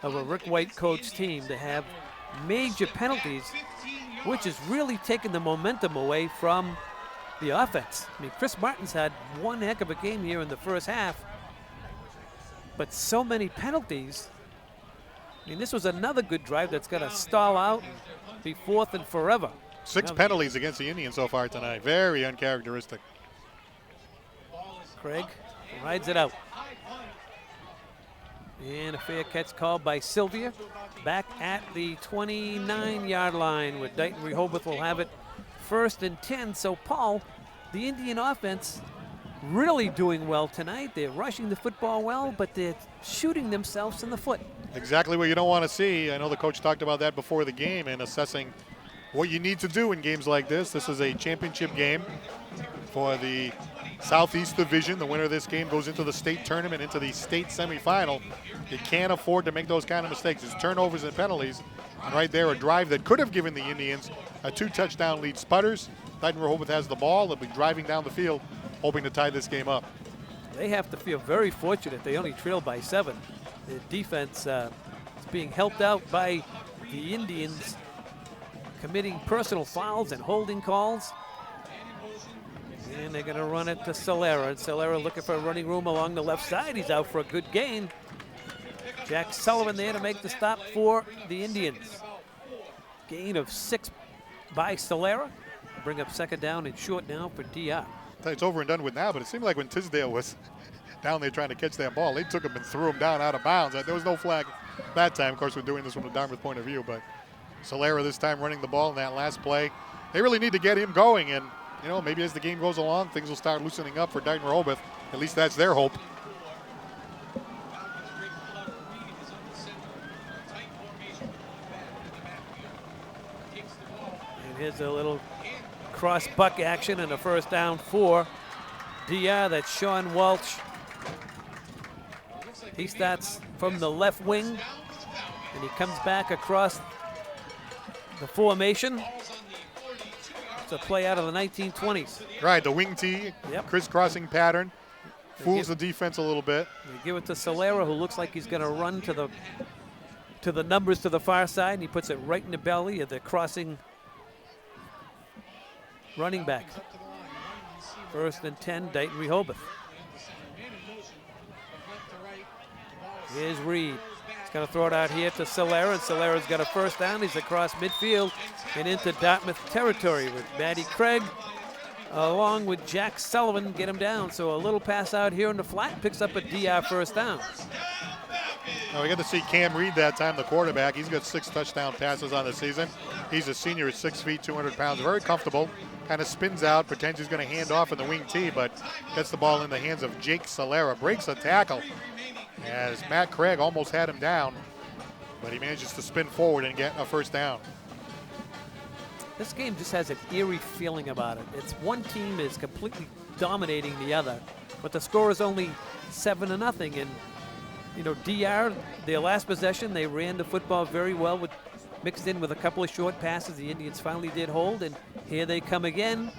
of a Rick White coach team to have major penalties, which has really taken the momentum away from the offense. I mean, Chris Martin's had one heck of a game here in the first half, but so many penalties. I mean, this was another good drive that's going to stall out and be 4th and forever. 6 penalties against the Indians so far tonight. Very uncharacteristic. Craig rides it out. And a fair catch called by Sylvia. Back at the 29-yard line where Dighton Rehoboth will have it 1st and 10. So, Paul, the Indian offense really doing well tonight. They're rushing the football well, but they're shooting themselves in the foot. Exactly what you don't want to see. I know the coach talked about that before the game and assessing what you need to do in games like this. This is a championship game for the Southeast Division. The winner of this game goes into the state tournament, into the state semifinal. You can't afford to make those kind of mistakes. It's turnovers and penalties. And right there, a drive that could have given the Indians a 2-touchdown lead sputters. Dighton Rehoboth has the ball. They'll be driving down the field, hoping to tie this game up. They have to feel very fortunate. They only trail by 7. The defense is being helped out by the Indians committing personal fouls and holding calls. And they're going to run it to Solera. And Solera looking for running room along the left side. He's out for a good gain. Jack Sullivan there to make the stop for the Indians. Gain of 6 by Solera. Bring up second down and short now for DR. It's over and done with now, but it seemed like when Tisdale was down there trying to catch that ball, they took him and threw him down out of bounds. There was no flag that time. Of course, we're doing this from the Dartmouth point of view, but Solera this time running the ball in that last play. They really need to get him going, and you know, maybe as the game goes along, things will start loosening up for Dighton Rehoboth. At least that's their hope. And here's a little cross buck action and a first down for DR. That's Sean Walsh. He starts from the left wing and he comes back across the formation. It's a play out of the 1920s. Right, the wing tee, crisscrossing pattern. Fools the defense a little bit. They give it to Solera, who looks like he's going to run to the numbers to the far side, and he puts it right in the belly of the crossing running back. 1st and 10, Dighton Rehoboth. Here's Reed. He's going to throw it out here to Solera, and Solera's got a first down. He's across midfield and into Dartmouth territory with Matty Craig along with Jack Sullivan get him down. So a little pass out here in the flat picks up a DR first down. Now we got to see Cam Reed that time, the quarterback. He's got 6 touchdown passes on the season. He's a senior at 6 feet, 200 pounds, very comfortable. Kind of spins out, pretends he's going to hand off in the wing tee, but gets the ball in the hands of Jake Solera. Breaks a tackle as Matt Craig almost had him down, but he manages to spin forward and get a first down. This game just has an eerie feeling about it. It's one team is completely dominating the other, but the score is only 7-0. And you know, DR, their last possession, they ran the football very well, mixed in with a couple of short passes. The Indians finally did hold, and here they come again,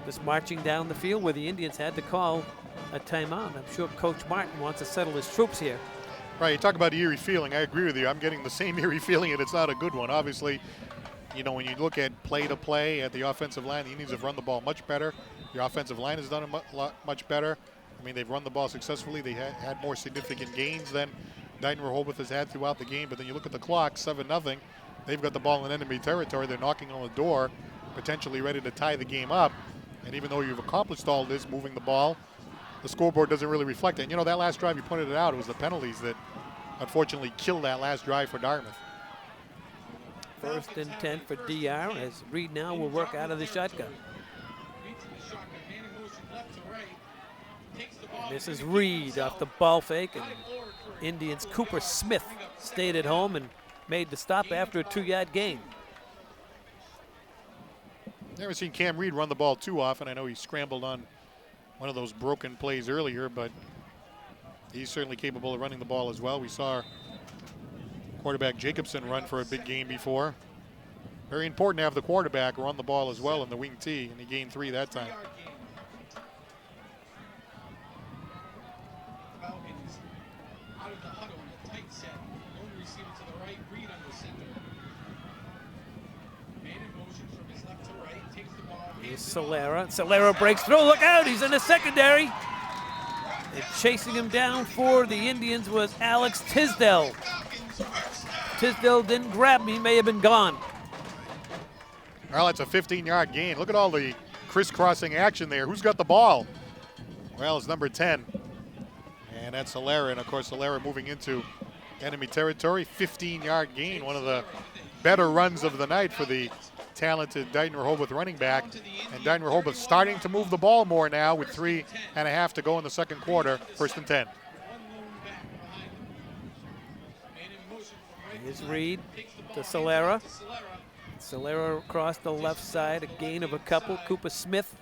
just marching down the field where the Indians had to call a timeout. I'm sure Coach Martin wants to settle his troops here. Right, you talk about eerie feeling. I agree with you. I'm getting the same eerie feeling, and it's not a good one. Obviously, you know, when you look at play-to-play at the offensive line, the Indians have run the ball much better. The offensive line has done it much better. I mean, they've run the ball successfully. They had more significant gains than Dighton Rehoboth has had throughout the game. But then you look at the clock, 7-0. They've got the ball in enemy territory. They're knocking on the door, potentially ready to tie the game up. And even though you've accomplished all this, moving the ball, the scoreboard doesn't really reflect it. And you know, that last drive, you pointed it out, it was the penalties that unfortunately killed that last drive for Dartmouth. 1st and 10 for DR as Reed now will work out of the shotgun. And this is Reed off the ball fake, and Indians Cooper Smith stayed at home and made the stop after a 2-yard gain. Never seen Cam Reed run the ball too often. I know he scrambled on one of those broken plays earlier, but he's certainly capable of running the ball as well. We saw quarterback Jacobson run for a big game before. Very important to have the quarterback run the ball as well in the wing tee, and he gained 3 that time. Here's Solera. Solera breaks through. Look out, he's in the secondary. And chasing him down for the Indians was Alex Tisdale. Tisdale didn't grab him. He may have been gone. Well, that's a 15-yard gain. Look at all the crisscrossing action there. Who's got the ball? Well, it's number 10. And that's Solera. And, of course, Solera moving into enemy territory. 15-yard gain. One of the better runs of the night for the talented Dighton Rehoboth running back. And Dighton Rehoboth starting to move the ball more now with 3.5 to go in the second quarter. 1st and 10. Here's Reed to Solera. Solera across the left side, a gain of a couple. Cooper Smith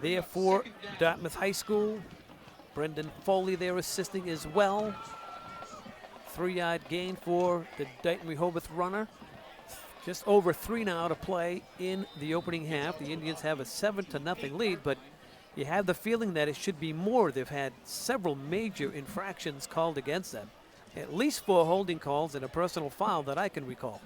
there for Dartmouth High School. Brendan Foley there assisting as well. 3-yard gain for the Dighton Rehoboth runner. Just over 3 now to play in the opening half. The Indians have a 7-0 lead, but you have the feeling that it should be more. They've had several major infractions called against them. At least 4 holding calls and a personal foul that I can recall.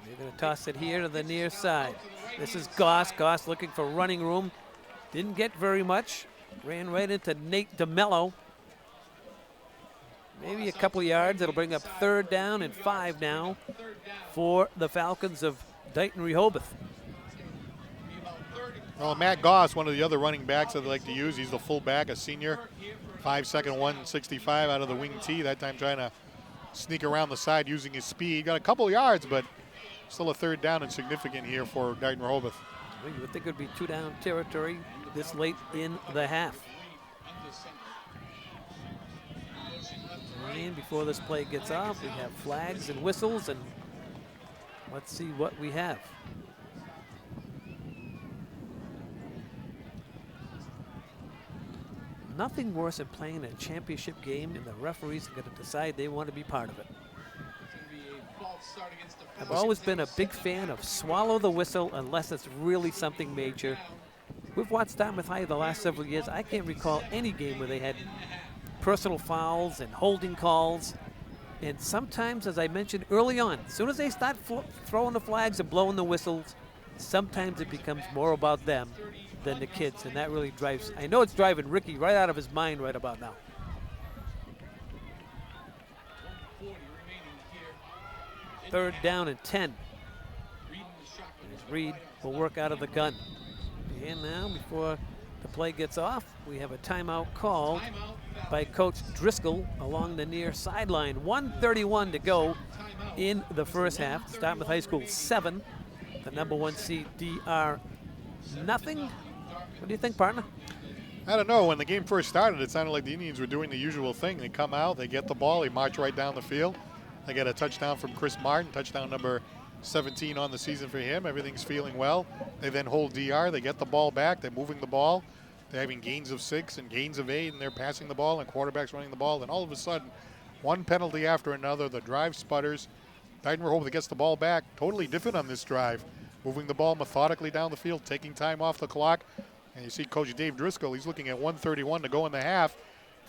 They're going to toss it here to the near side. This is Goss. Goss looking for running room. Didn't get very much. Ran right into Nate DeMello. Maybe a couple yards. It'll bring up 3rd down and 5 now for the Falcons of Dighton Rehoboth. Well, Matt Goss, one of the other running backs that they like to use. He's the fullback, a senior. 5'2", 165 out of the wing T. That time trying to sneak around the side using his speed. Got a couple yards, but still a 3rd down and significant here for Dighton Rehoboth. You would think it would be 2-down territory this late in the half. And before this play gets off, we have flags and whistles, and let's see what we have. Nothing worse than playing a championship game and the referees are going to decide they want to be part of it. I've always been a big fan of swallow the whistle unless it's really something major. We've watched Dartmouth High the last several years. I can't recall any game where they had personal fouls and holding calls. And sometimes, as I mentioned early on, as soon as they start throwing the flags and blowing the whistles, sometimes it becomes more about them than the kids, and that really drives, I know it's driving Ricky right out of his mind right about now. 3rd down and 10. As Reed will work out of the gun. And now, before the play gets off, we have a timeout called by Coach Driscoll along the near sideline. 1:31 to go in the first half. Dartmouth High School 7, the #1 seed DR nothing. What do you think, partner? I don't know. When the game first started, it sounded like the Indians were doing the usual thing. They come out, they get the ball, they march right down the field. They get a touchdown from Chris Martin, touchdown number 17 on the season for him. Everything's feeling well. They then hold DR. They get the ball back. They're moving the ball. They're having gains of 6 and gains of 8, and they're passing the ball, and quarterbacks running the ball. Then all of a sudden, one penalty after another. The drive sputters. Dighton Rehoboth gets the ball back. Totally different on this drive. Moving the ball methodically down the field, taking time off the clock. And you see Coach Dave Driscoll, he's looking at 1:31 to go in the half.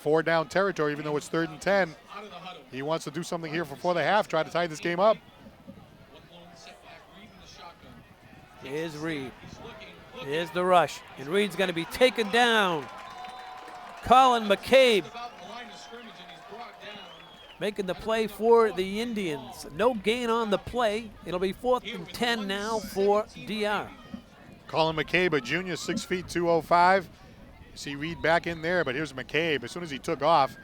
4-down territory, even though it's 3rd and 10. He wants to do something here before the half, try to tie this game up. Here's Reed. Here's the rush. And Reed's going to be taken down. Colin McCabe making the play for the Indians. No gain on the play. It'll be 4th and 10 now for DR. Colin McCabe, a junior, 6 feet 205. You see Reed back in there, but here's McCabe. As soon as he took off,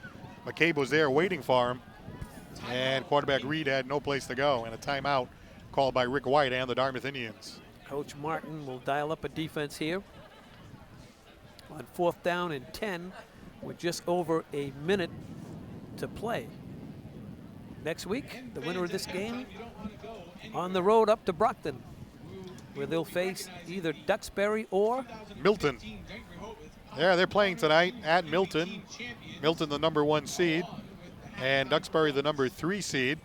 McCabe was there waiting for him. And quarterback Reed had no place to go. And a timeout called by Rick White and the Dartmouth Indians. Coach Martin will dial up a defense here. On 4th down and 10 with just over a minute to play. Next week, the winner of this game on the road up to Brockton, where they'll face either Duxbury or Milton. Yeah, they're playing tonight at Milton. Milton, the #1 seed, and Duxbury, the #3 seed.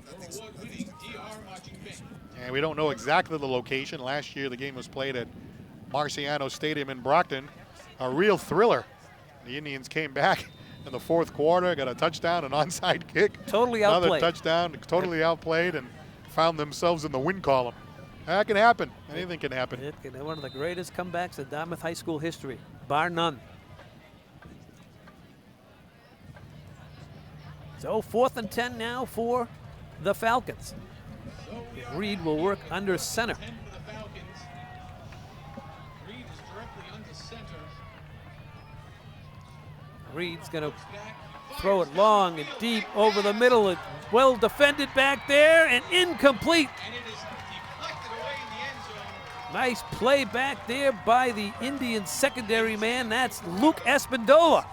And we don't know exactly the location. Last year, the game was played at Marciano Stadium in Brockton. A real thriller. The Indians came back in the 4th quarter, got a touchdown, an onside kick. Totally outplayed. Another touchdown, totally outplayed, and found themselves in the win column. That can happen. Anything can happen. One of the greatest comebacks in Dartmouth High School history, bar none. So 4th and 10 now for the Falcons. Reed will work under center. Reed's going to throw it long and deep over the middle. It's well defended back there and incomplete. Nice play back there by the Indian secondary man. That's Luke Espindola.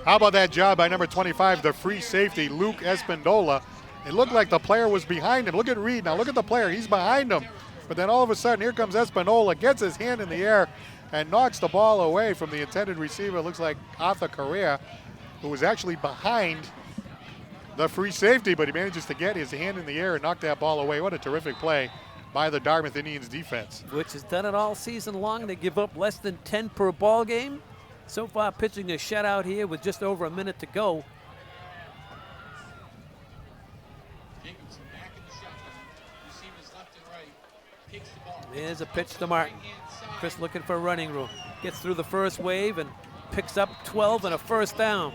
How about that job by number 25, the free safety, Luke Espindola. It looked like the player was behind him. Look at Reed now. Look at the player. He's behind him. But then all of a sudden, here comes Espindola, gets his hand in the air, and knocks the ball away from the intended receiver. It looks like Arthur Correa, who was actually behind the free safety, but he manages to get his hand in the air and knock that ball away. What a terrific play by the Dartmouth Indians defense. Which has done it all season long. They give up less than 10 per ball game. So far, pitching a shutout here with just over a minute to go. There's a pitch to Martin. Chris looking for running room. Gets through the first wave and picks up 12 and a first down.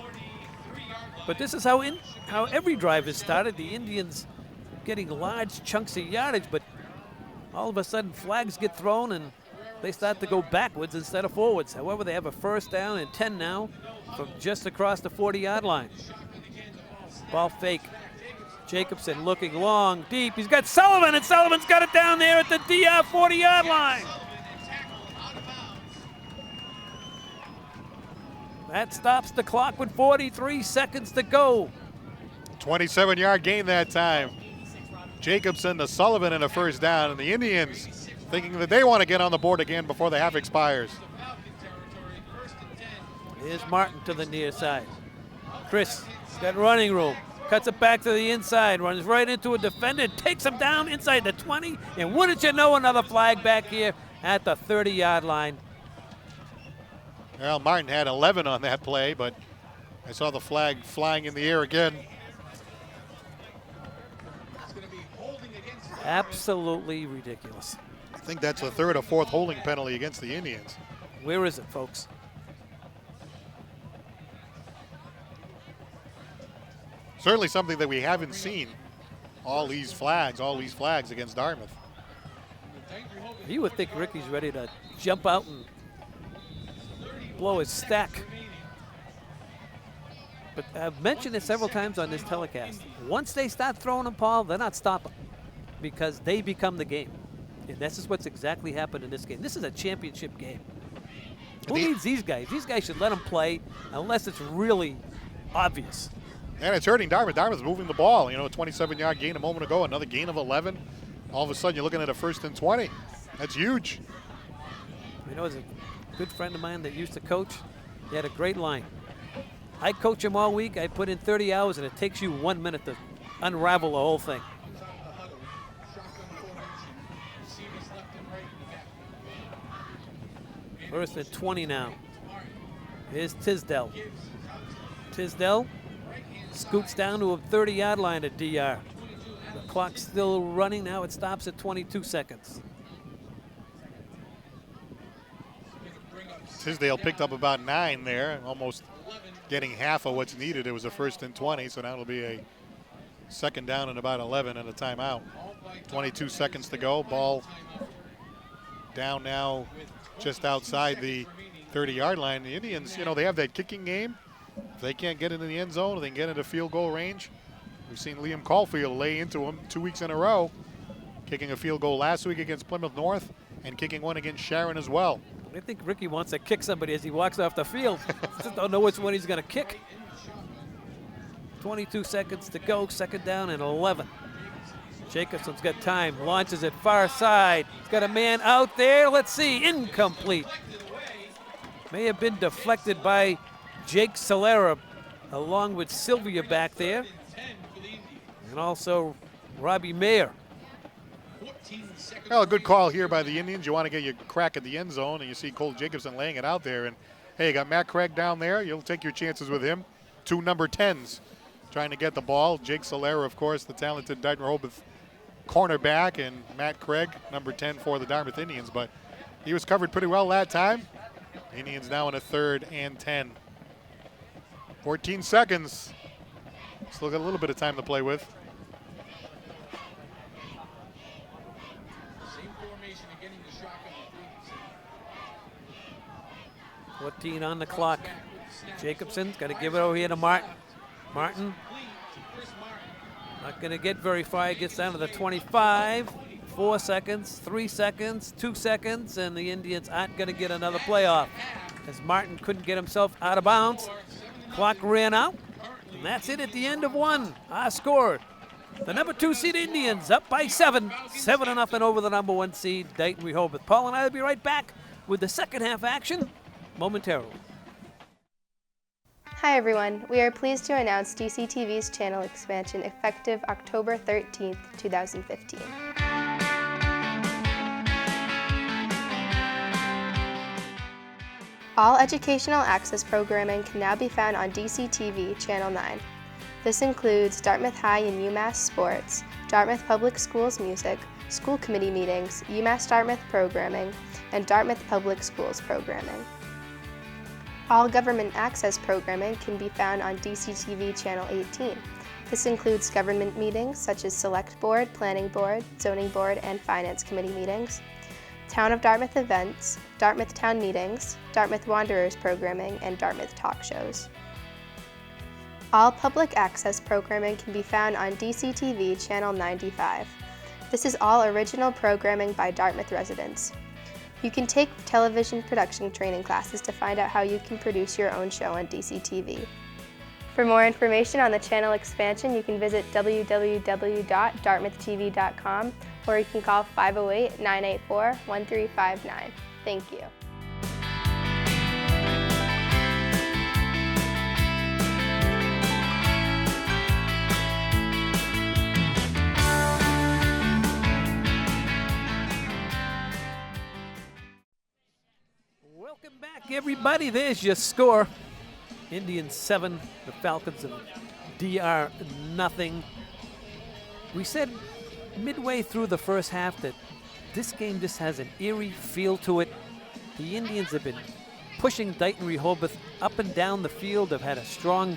But this is how every drive is started. The Indians getting large chunks of yardage, but all of a sudden flags get thrown and they start to go backwards instead of forwards. However, they have a first down and 10 now from just across the 40-yard line. Ball fake. Jacobson looking long, deep. He's got Sullivan, and Sullivan's got it down there at the DR 40-yard line. That stops the clock with 43 seconds to go. 27-yard gain that time. Jacobson to Sullivan in a first down, and the Indians thinking that they want to get on the board again before the half expires. Here's Martin to the near side. Chris got running room. Cuts it back to the inside, runs right into a defender, takes him down inside the 20, and wouldn't you know, another flag back here at the 30-yard line. Well, Martin had 11 on that play, but I saw the flag flying in the air again. Absolutely ridiculous. I think that's the third or fourth holding penalty against the Indians. Where is it, folks? Certainly something that we haven't seen. All these flags against Dartmouth. You would think Ricky's ready to jump out and blow his stack. But I've mentioned it several times on this telecast. Once they start throwing them, Paul, they're not stopping because they become the game. And this is what's exactly happened in this game. This is a championship game. Who needs these guys? These guys should let them play unless it's really obvious. And it's hurting Dartmouth. Dartmouth's moving the ball. You know, a 27-yard gain a moment ago, another gain of 11. All of a sudden, you're looking at a 1st and 20. That's huge. You know, as a good friend of mine that used to coach, he had a great line. I coach him all week. I put in 30 hours, and it takes you 1 minute to unravel the whole thing. First and 20 now. Here's Tisdale. Tisdale scoots down to a 30-yard line at DR. The clock's still running. Now it stops at 22 seconds. Tisdale picked up about 9 there, almost getting half of what's needed. It was a 1st and 20, so now it'll be a 2nd down and about 11 and a timeout. 22 seconds to go. Ball down now just outside the 30-yard line. The Indians, you know, they have that kicking game. If they can't get into the end zone, they can get into field goal range. We've seen Liam Caulfield lay into them 2 weeks in a row, kicking a field goal last week against Plymouth North and kicking one against Sharon as well. I think Ricky wants to kick somebody as he walks off the field. Just don't know which one he's going to kick. 22 seconds to go, 2nd down and 11. Jacobson's got time, launches it far side. He's got a man out there. Let's see, incomplete. May have been deflected by Jake Solera along with Sylvia back there. And also Robbie Mayer. Well, a good call here by the Indians. You want to get your crack at the end zone, and you see Cole Jacobson laying it out there. And, hey, you got Matt Craig down there. You'll take your chances with him. 2 number 10s trying to get the ball. Jake Solera, of course, the talented Dighton Rehoboth cornerback, and Matt Craig, number 10 for the Dartmouth Indians. But he was covered pretty well that time. Indians now in a 3rd and 10. 14 seconds. Still got a little bit of time to play with. 14 on the clock. Jacobson's got to give it over here to Martin. Martin, not going to get very far. He gets down to the 25. 4 seconds, 3 seconds, 2 seconds, and the Indians aren't going to get another playoff as Martin couldn't get himself out of bounds. Clock ran out, and that's it at the end of 1. Our score, the number 2 seed Indians up by 7. 7-0 over the number 1 seed Dighton Rehoboth. Paul and I will be right back with the second half action momentarily. Hi everyone, we are pleased to announce DCTV's channel expansion effective October 13th, 2015. All educational access programming can now be found on DCTV Channel 9. This includes Dartmouth High and UMass Sports, Dartmouth Public Schools Music, school committee meetings, UMass Dartmouth programming, and Dartmouth Public Schools programming. All government access programming can be found on DCTV Channel 18. This includes government meetings such as Select Board, Planning Board, Zoning Board, and Finance Committee meetings, Town of Dartmouth events, Dartmouth Town meetings, Dartmouth Wanderers programming, and Dartmouth talk shows. All public access programming can be found on DCTV Channel 95. This is all original programming by Dartmouth residents. You can take television production training classes to find out how you can produce your own show on DCTV. For more information on the channel expansion, you can visit www.dartmouthtv.com or you can call 508-984-1359. Thank you. Welcome back, everybody. There's your score. Indians 7, the Falcons of DR nothing. We said midway through the first half that this game just has an eerie feel to it. The Indians have been pushing Dighton Rehoboth up and down the field. They've had a strong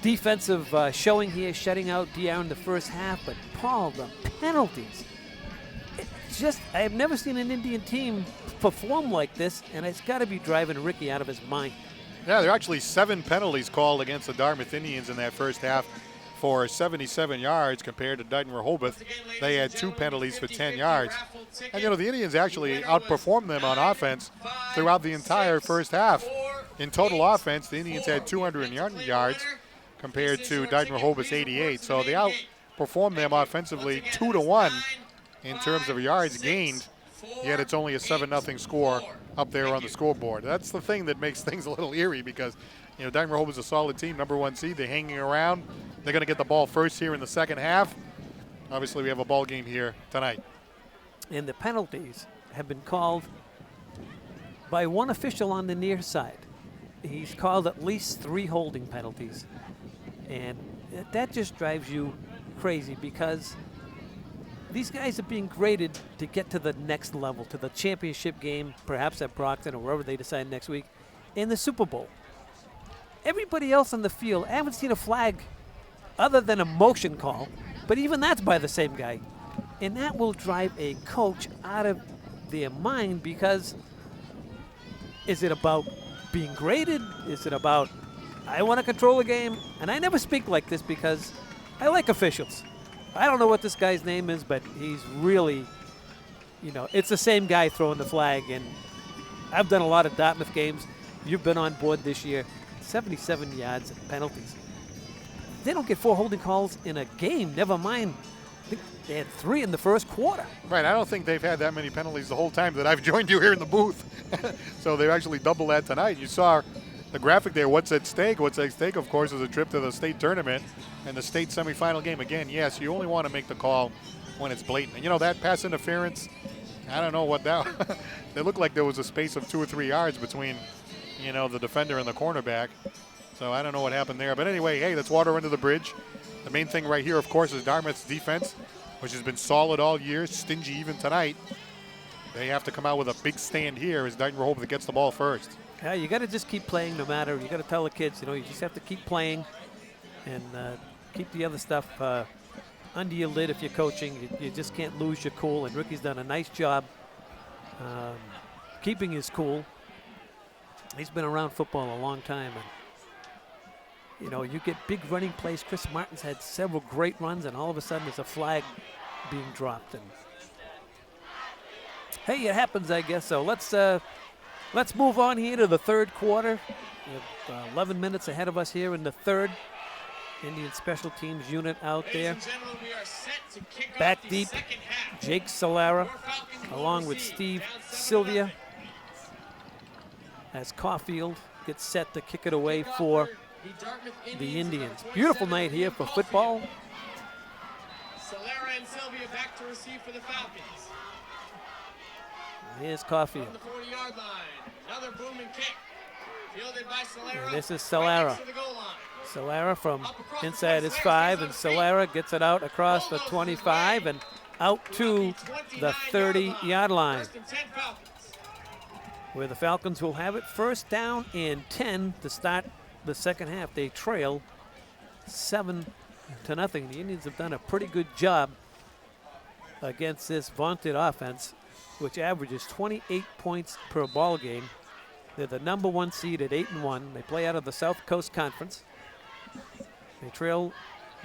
defensive showing here, shutting out DR in the first half. But Paul, the penalties. It's just, I have never seen an Indian team perform like this, and it's got to be driving Ricky out of his mind. Yeah, there are actually 7 penalties called against the Dartmouth Indians in that first half for 77 yards compared to Dighton Rehoboth. They had 2 penalties for 10 yards. And, you know, the Indians actually outperformed them on offense throughout the entire first half. In total offense, the Indians had 200 yards compared to Dighton Rehoboth's 88. So they outperformed them offensively 2-1 in terms of yards gained, yet it's only a 7-0 score up there on the scoreboard. That's the thing that makes things a little eerie because, you know, Dighton Rehoboth is a solid team, #1 seed. They're hanging around. They're going to get the ball first here in the second half. Obviously, we have a ball game here tonight. And the penalties have been called by one official on the near side. He's called at least 3 holding penalties. And that just drives you crazy because these guys are being graded to get to the next level, to the championship game, perhaps at Brockton or wherever they decide next week, in the Super Bowl. Everybody else on the field, I haven't seen a flag other than a motion call, but even that's by the same guy. And that will drive a coach out of their mind because is it about being graded? Is it about, I want to control the game? And I never speak like this because I like officials. I don't know what this guy's name is, but he's really, you know, it's the same guy throwing the flag. And I've done a lot of Dartmouth games. You've been on board this year. 77 yards and penalties. They don't get 4 holding calls in a game, never mind. I think they had 3 in the first quarter. Right, I don't think they've had that many penalties the whole time that I've joined you here in the booth. So they actually doubled that tonight. You saw the graphic there, what's at stake? What's at stake, of course, is a trip to the state tournament and the state semifinal game. Again, yes, you only want to make the call when it's blatant. And, you know, that pass interference, I don't know what that it looked like there was a space of 2 or 3 yards between, you know, the defender and the cornerback. So I don't know what happened there. But anyway, hey, that's water under the bridge. The main thing right here, of course, is Dartmouth's defense, which has been solid all year, stingy even tonight. They have to come out with a big stand here as Dighton Rehoboth gets the ball first. Yeah, you got to just keep playing no matter. You got to tell the kids, you know, you just have to keep playing and keep the other stuff under your lid if you're coaching. You just can't lose your cool. And Ricky's done a nice job keeping his cool. He's been around football a long time. And, you know, you get big running plays. Chris Martin's had several great runs, and all of a sudden there's a flag being dropped. And hey, it happens, I guess. So let's move on here to the third quarter. We have 11 minutes ahead of us here in the third. Indian special teams unit out there. Back deep, Jake Solara, along with Steve Sylvia, as Caulfield gets set to kick it away for the Indians. Beautiful night here for football. Solara and Sylvia back to receive for the Falcons. Here's Caulfield. On the 40-yard line, another booming kick. Fielded by Solara. And this is Solara. Right next to the goal line. Solara from inside his 5, and Solara gets it out across the 25, and out to the 30-yard line, First and 10 Falcons. where the Falcons will have it first down and 10 to start the second half. They trail 7-0. The Indians have done a pretty good job against this vaunted offense, which averages 28 points per ball game. They're the number 1 seed at 8-1. They play out of the South Coast Conference. They trail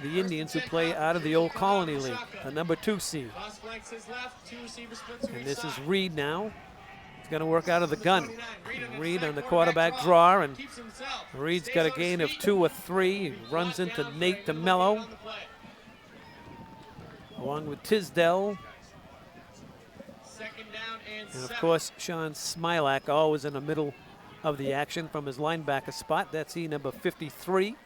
the Indians, who play out of the Old Colony League, the number 2 seed. Cross flanks his left, 2 receiver splits to And each this is side. Reed now. He's going to work out of the gun. Reed Reed on the quarterback draw, and keeps himself. Reed's Stays got a on gain his of feet. 2 or 3. He runs into Nate DeMello, along with Tisdale, Second down and and of 7. course Sean Smilak, always in the middle of the action from his linebacker spot. That's he, number 53.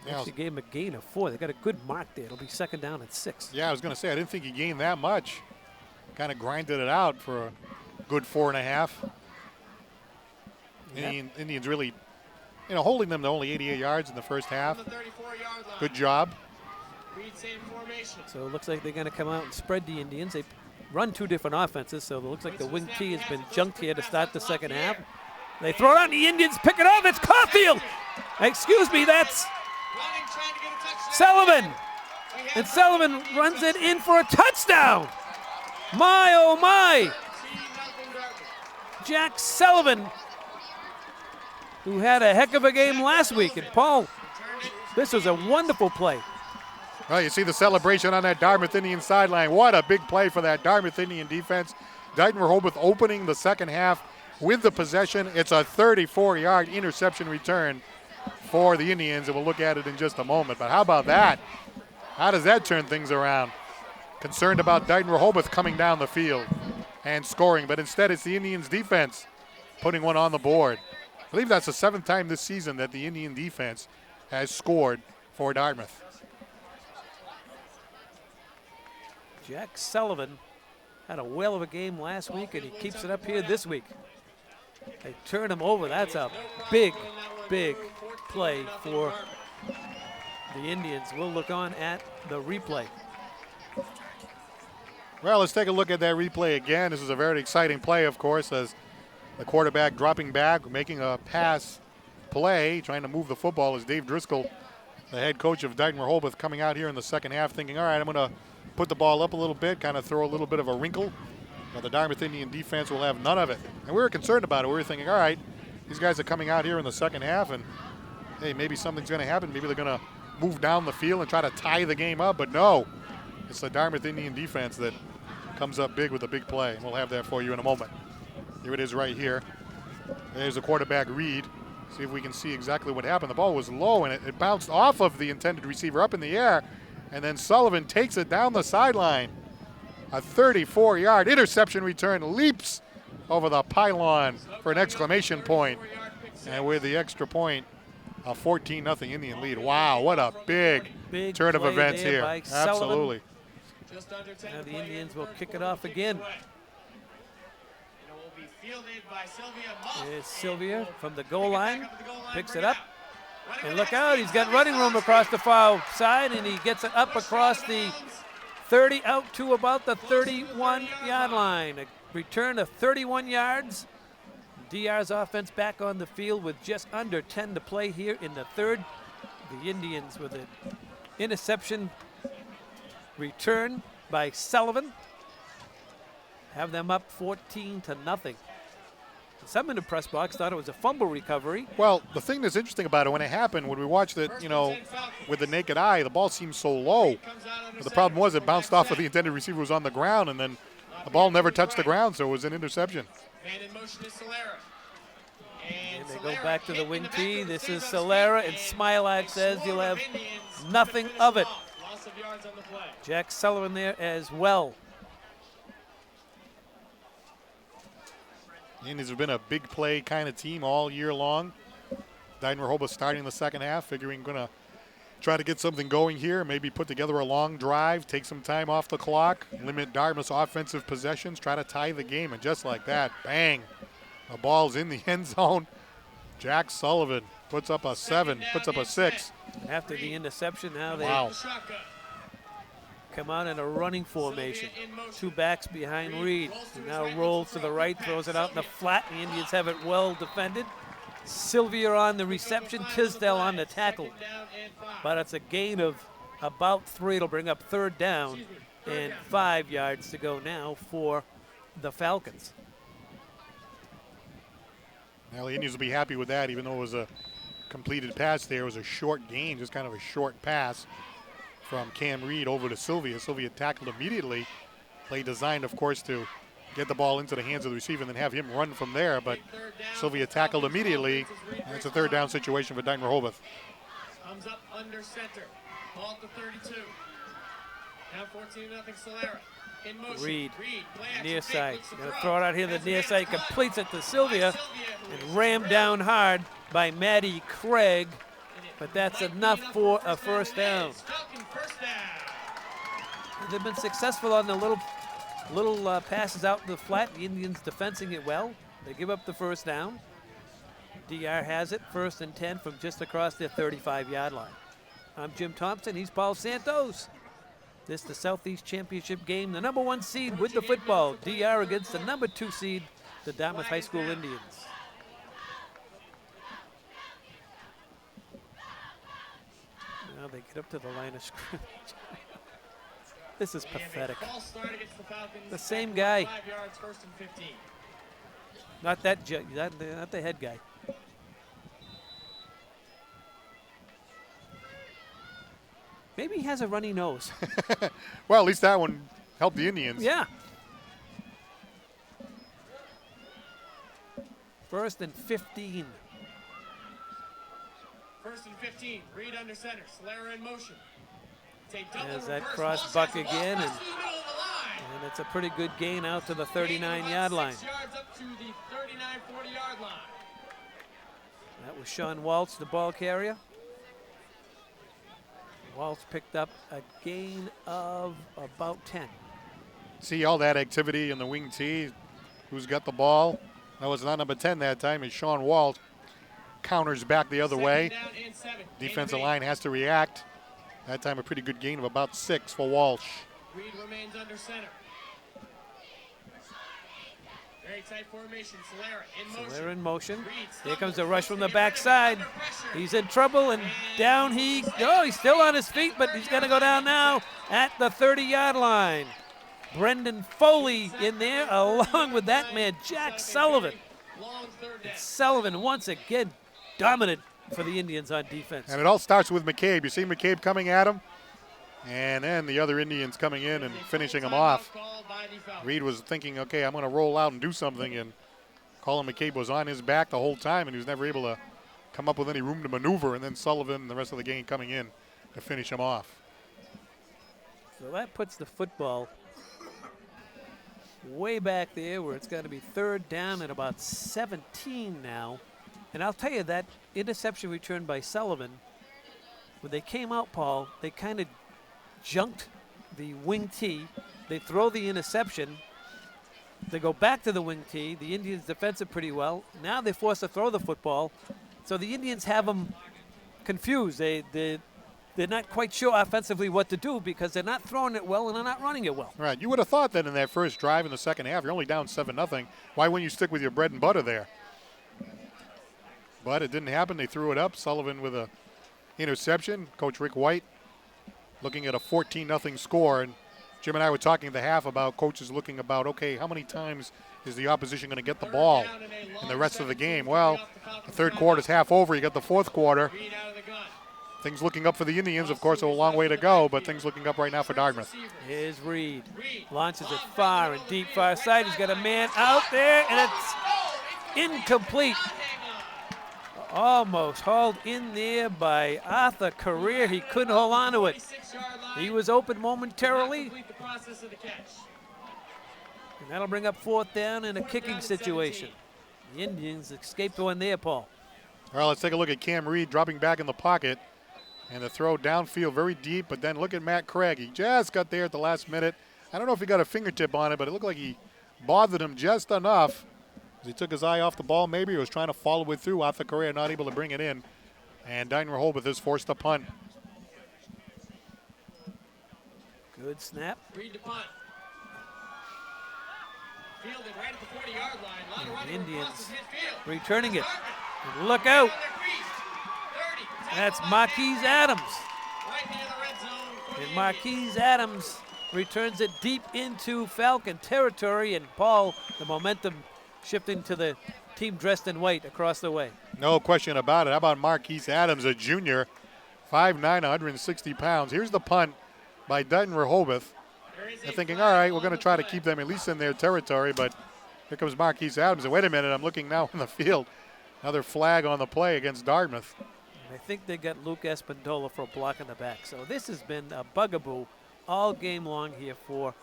Yeah, Actually gave him a gain of 4. They got a good mark there. It'll be second down and 6. yeah, I was going to say, I didn't think he gained that much. Kind of grinded it out for a good 4.5. Yep. Indians really, holding them to only 88 yards in the first half. On the 34-yard line. Good job. Reed same formation. So it looks like they're going to come out and spread the Indians. They run 2 different offenses, so it looks like the wing T has been junked here to start the second half. They throw it on, the Indians pick it off. It's Caulfield. Excuse me, that's Running, trying to get a touchdown. Sullivan. We have And Sullivan runs it in for a touchdown. My, oh my. 13-0 Dartmouth. Jack Sullivan, who had a heck of a game last week. And Paul, this was a wonderful play. Well, you see the celebration on that Dartmouth Indian sideline. What a big play for that Dartmouth Indian defense. Dighton Rehoboth opening the second half with the possession. It's a 34-yard interception return for the Indians, and we'll look at it in just a moment. But how about that? How does that turn things around? Concerned about Dighton Rehoboth coming down the field and scoring, but instead it's the Indians defense putting one on the board. I believe that's the 7th time this season that the Indian defense has scored for Dartmouth. Jack Sullivan had a whale of a game last week, and he keeps it up here this week. They turn him over. That's a big, big play for the Indians. We'll look on at the replay. Well, let's take a look at that replay again. This is a very exciting play, of course, as the quarterback dropping back, making a pass play, trying to move the football, as Dave Driscoll, the head coach of Dighton Rehoboth, coming out here in the second half thinking, all right, I'm going to put the ball up a little bit, kind of throw a little bit of a wrinkle. But the Dartmouth Indian defense will have none of it. And we were concerned about it. We were thinking, all right, these guys are coming out here in the second half, and, hey, maybe something's going to happen. Maybe they're going to move down the field and try to tie the game up. But no, it's the Dartmouth Indian defense that comes up big with a big play. And we'll have that for you in a moment. Here it is right here. There's the quarterback, Reed. See if we can see exactly what happened. The ball was low, and it bounced off of the intended receiver up in the air. And then Sullivan takes it down the sideline. A 34-yard interception return, leaps over the pylon for an exclamation point. And with the extra point, a 14-0 Indian lead. Wow, what a big turn of play events there here. by Sullivan. Absolutely. Just under 10 Now the to play Indians in will the kick it first. off again. And it will be fielded by Sylvia Muff. There's And Sylvia will from the pick goal it back line, up at the goal line, picks bring it up. Running And with look that out, speed, he's got Sylvia running room Muff. across the foul side, and he gets it up across the 30 out to about the 31-yard line. A return of 31 yards. DR's offense back on the field with just under 10 to play here in the third. The Indians with an interception return by Sullivan have them up 14-0. Some in the press box thought it was a fumble recovery. Well, the thing that's interesting about it, when it happened, when we watched it, with the naked eye, the ball seemed so low. But the problem was it bounced off of the intended receiver, was on the ground, and then the ball never touched the ground, so it was an interception. Man in motion is Solera. And they go back to the wing tee. This is Solera, and Smilak says you'll have nothing of it. Loss of yards on the play. Jack Sullivan there as well. The Indians have been a big play kind of team all year long. Dighton Rehoboth starting the second half, figuring going to try to get something going here, maybe put together a long drive, take some time off the clock, limit Dartmouth's offensive possessions, try to tie the game, and just like that, bang, the ball's in the end zone. Jack Sullivan puts up a 7, puts up a 6. After the interception, now they Wow. Shotgun. come out in a running formation. Two backs behind Reed. He now rolls to the right, throws it out in the flat. The Indians have it well defended. Sylvia on the reception, Tisdale on the tackle. But it's a gain of about 3. It'll bring up 3rd down and 5 yards to go now for the Falcons. Now the Indians will be happy with that, even though it was a completed pass there. It was a short gain, just kind of a short pass from Cam Reed over to Sylvia. Sylvia tackled immediately. Play designed, of course, to get the ball into the hands of the receiver and then have him run from there. But Sylvia tackled immediately, and it's a 3rd down situation for Dighton Rehoboth. Comes up under center. Ball at the 32. Now 14-0 Solera. In motion. Reed, play near action, side. fakes the Going to throw. throw it out here. The Has near an side answer. completes it to Sylvia Who and is rammed down hard by Maddie Craig. But that's enough for a 1st down. Falcon first down. They've been successful on the little passes out in the flat. The Indians defending it well. They give up the 1st down. DR has it, 1st and 10 from just across their 35-yard line. I'm Jim Thompson. He's Paul Santos. This is the Southeast Championship game. The number 1 seed with the football. DR against the number 2 seed, the Dartmouth High School Indians. Now they get up to the line of scrimmage. This is pathetic. The same guy. 5 yards, 1st and 15. Not not the head guy. Maybe he has a runny nose. Well, at least that one helped the Indians. Yeah. 1st and 15. 1st and 15. Reed under center. Solera in motion. There's that cross buck again, and it's a pretty good gain out to the 39-yard line. 6 yards up to the 39, 40-yard line. That was Sean Waltz, the ball carrier. Waltz picked up a gain of about 10. See all that activity in the wing tee. Who's got the ball? That was not number 10 that time. It's Sean Waltz. Counters back the other way. Down and 7. Defensive line has to react. That time a pretty good gain of about 6 for Walsh. Reed remains under center. Very tight formation. Solera in motion. Solera in motion. Reed Here comes the stumbles, rush from the forced to get rid of it, backside. under pressure. He's in trouble, and down he goes. He's still on his feet, but he's going to go down now at the 30-yard line. Brendan Foley in there, along with that man, Jack Sullivan. Long 3rd down. Sullivan once again dominant for the Indians on defense. And it all starts with McCabe. You see McCabe coming at him, and then the other Indians coming in and finishing him off. Reed was thinking, okay, I'm going to roll out and do something, and Colin McCabe was on his back the whole time, and he was never able to come up with any room to maneuver, and then Sullivan and the rest of the game coming in to finish him off. So that puts the football way back there where it's got to be 3rd down at about 17 now. And I'll tell you, that interception return by Sullivan, when they came out, Paul, they kind of junked the wing tee. They throw the interception. They go back to the wing tee. The Indians defense it pretty well. Now they're forced to throw the football. So the Indians have them confused. They're not quite sure offensively what to do because they're not throwing it well and they're not running it well. Right. You would have thought that in that first drive in the second half, you're only down 7-0. Why wouldn't you stick with your bread and butter there? But it didn't happen. They threw it up. Sullivan with a interception. Coach Rick White looking at a 14-0 score. And Jim and I were talking at the half about coaches looking about, okay, how many times is the opposition going to get the ball in the rest of the game? Well, the 3rd quarter's half over. You got the 4th quarter. Reed out of the gun. Things looking up for the Indians. Of course, a long way to go, but things looking up right now for Dartmouth. Here's Reed. Launches it far and deep far side. He's got a man out there, and it's incomplete. Almost hauled in there by Arthur Career. He couldn't hold on to it. 26-yard line. He was open momentarily, Complete the process of the catch. and that'll bring up 4th down in a kicking situation. The Indians escaped one there, Paul. All right, let's take a look at Cam Reed dropping back in the pocket. And the throw downfield very deep, but then look at Matt Craig. He just got there at the last minute. I don't know if he got a fingertip on it, but it looked like he bothered him just enough. He took his eye off the ball maybe. He was trying to follow it through. Arthur Correa not able to bring it in. And Dighton Rehoboth is forced to punt. Good snap. Read the punt. Fielded right at the 40-yard line. A lot of running Indians across midfield. returning it. Dartmouth And look out. on their feet. 30. That's Tackle by Marquise Van Adams. Right near the red zone for the And Indians. Marquise Adams returns it deep into Falcon territory. And Paul, the momentum shifting to the team dressed in white across the way. No question about it. How about Marquise Adams, a junior, 5'9", 160 pounds. Here's the punt by Dighton Rehoboth. There is a They're thinking, flag all right, we're on going to the try to play. keep them at least in their territory, but here comes Marquise Adams. And wait a minute, I'm looking now on the field. Another flag on the play against Dartmouth. I think they got Luke Espandola for a block in the back. So this has been a bugaboo all game long here for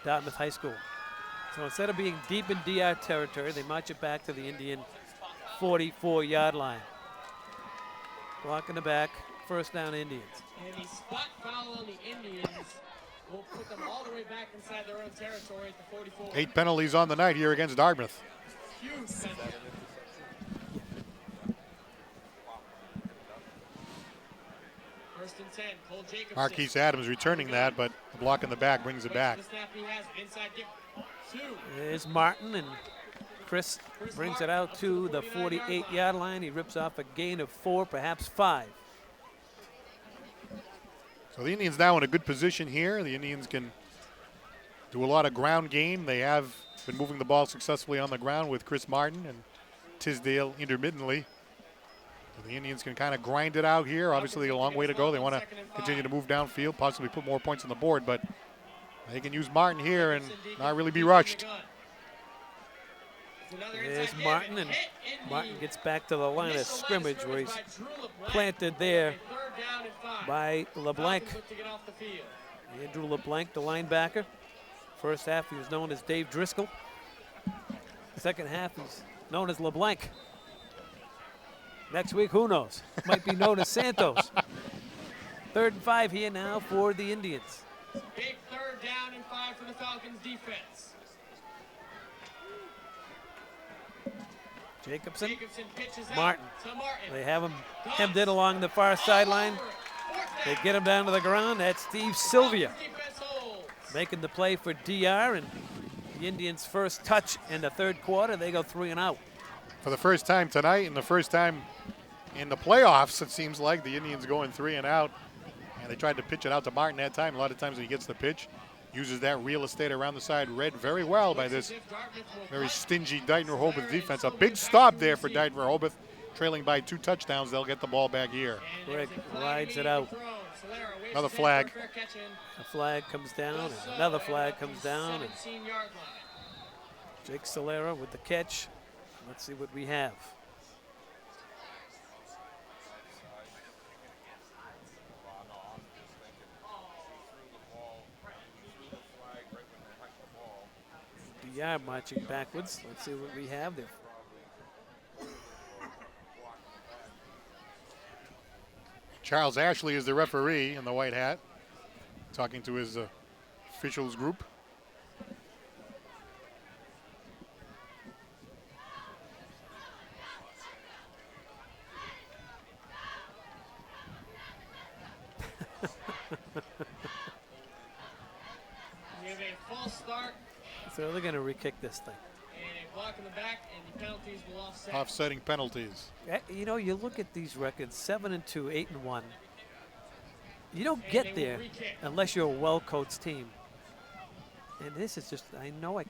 Dartmouth High School. So instead of being deep in DR territory, they march it back to the Indian 44-yard line. Block in the back, first down Indians. And the spot foul on the Indians will put them all the way back inside their own territory at the 44. 8 penalties on the night here against Dartmouth. Huge penalty. First and 10, Cole Jacobson. Marquise Adams returning that, but the block in the back brings it back. The snap he has inside give. 2. There's Martin, and Chris brings it out to the 48-yard line. He rips off a gain of 4, perhaps 5. So the Indians now in a good position here. The Indians can do a lot of ground game. They have been moving the ball successfully on the ground with Chris Martin and Tisdale intermittently. So the Indians can kind of grind it out here. Obviously a long way to go. They want to continue to move downfield, possibly put more points on the board, but they can use Martin here and not really be rushed. There's Martin, and Martin gets back to the line of scrimmage where he's planted there by LeBlanc. Andrew LeBlanc, the linebacker. First half, he was known as Dave Driscoll. Second half, he's known as LeBlanc. Next week, who knows? Might be known as Santos. 3rd and 5 here now for the Indians. Big 3rd down and 5 for the Falcons defense. Jacobson, Jacobson pitches out Martin. to Martin. They have him hemmed in along the far sideline. They get him down to the ground. That's Steve Sylvia Defense holds. making the play for DR, and the Indians' first touch in the 3rd quarter. They go 3 and out. For the first time tonight and the first time in the playoffs, it seems like the Indians going 3 and out. And they tried to pitch it out to Martin that time. A lot of times when he gets the pitch, uses that real estate around the side read very well by this very stingy Dighton Rehoboth defense. A big stop there for Dighton Rehoboth, trailing by 2 touchdowns. They'll get the ball back here. Greg rides it out. Another flag. A flag comes down, and another flag comes down, and Jake Solera with the catch. Let's see what we have. DR marching backwards. Let's see what we have there. Charles Ashley is the referee in the white hat, talking to his officials group. We have a false start So they're going to re-kick this thing. and a block in the back, and the penalties will offset. Offsetting penalties. You know, you look at these records, 7-2, 8-1. You don't get there unless you're a well-coached team. And this is just, I know I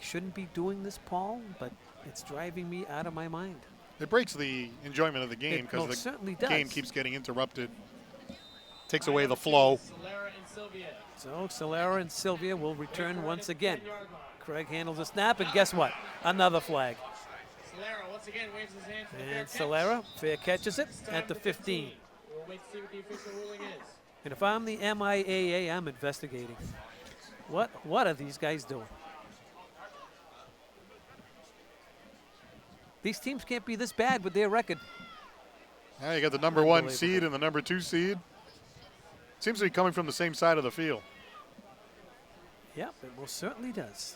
shouldn't be doing this, Paul, but it's driving me out of my mind. It breaks the enjoyment of the game It because most certainly the does. game keeps getting interrupted. Takes away the flow. Solera and Sylvia. So Solera and Sylvia will return once again. Craig handles the snap, and guess what? Another flag. Solera once again waves his hand for the And fair Solera fair catches it catch. at the 15. We'll wait to see what the official ruling is. And if I'm the MIAA, I'm investigating. What are these guys doing? These teams can't be this bad with their record. Now you got the number 1 Unbelievable. seed and the number 2 seed. Seems to be coming from the same side of the field. Yep, it most certainly does.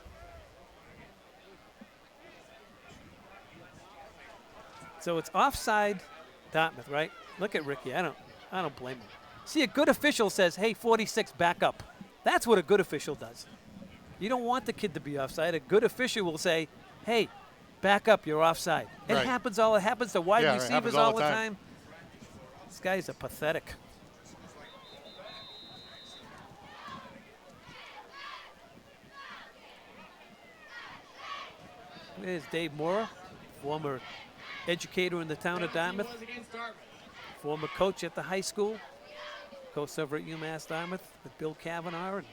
So it's offside Dartmouth, right? Look at Ricky. I don't blame him. See, a good official says, hey, 46, back up. That's what a good official does. You don't want the kid to be offside. A good official will say, hey, back up, you're offside. It Right. happens to wide Yeah, it receivers happens all the time. These guys are pathetic. There's Dave Mora, former educator in the town of Dartmouth, Was against Dartmouth. former coach at the high school, coach over at UMass Dartmouth with Bill Kavanaugh. And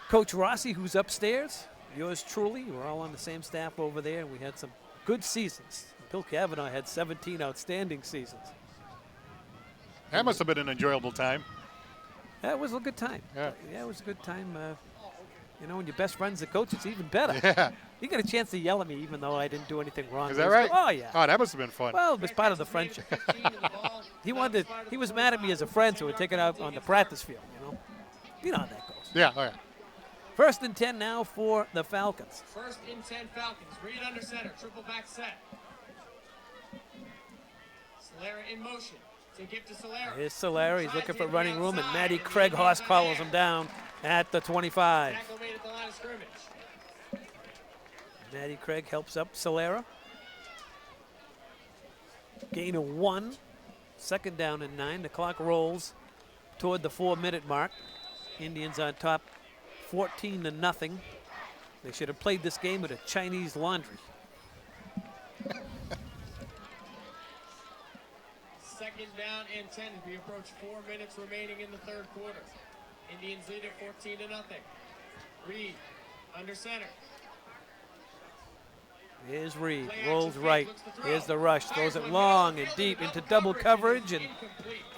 Coach Rossi, who's upstairs, yours truly. We're all on the same staff over there, and we had some good seasons. Bill Kavanaugh had 17 outstanding seasons. That must have been an enjoyable time. That was a good time. Yeah. It was a good time. You know, when your best friend's the coach, it's even better. Yeah. You got a chance to yell at me even though I didn't do anything wrong. Is that right? Oh, yeah. Oh, that must have been fun. Well, it was part of the friendship. He was mad at me as a friend, so we'd take it out on the practice field, you know. You know how that goes. Yeah, oh yeah. First and 10 now for the Falcons. First and 10 Falcons. Reed under center. Triple back set. Solera in motion. To give to Solera. Here's Solera. He's looking for running room, and Matty Craig Haas calls him down at the 25. Tackle made at the line of scrimmage. Matty Craig helps up Solera. Gain of 1. Second down and 9. The clock rolls toward the 4-minute mark. Indians on top 14-0. They should have played this game at a Chinese laundry. Second down and 10. We approach 4 minutes remaining in the third quarter. Indians lead at 14-0. Reed under center. Here's Reed, rolls right. Here's the rush, throws it long and deep into double coverage and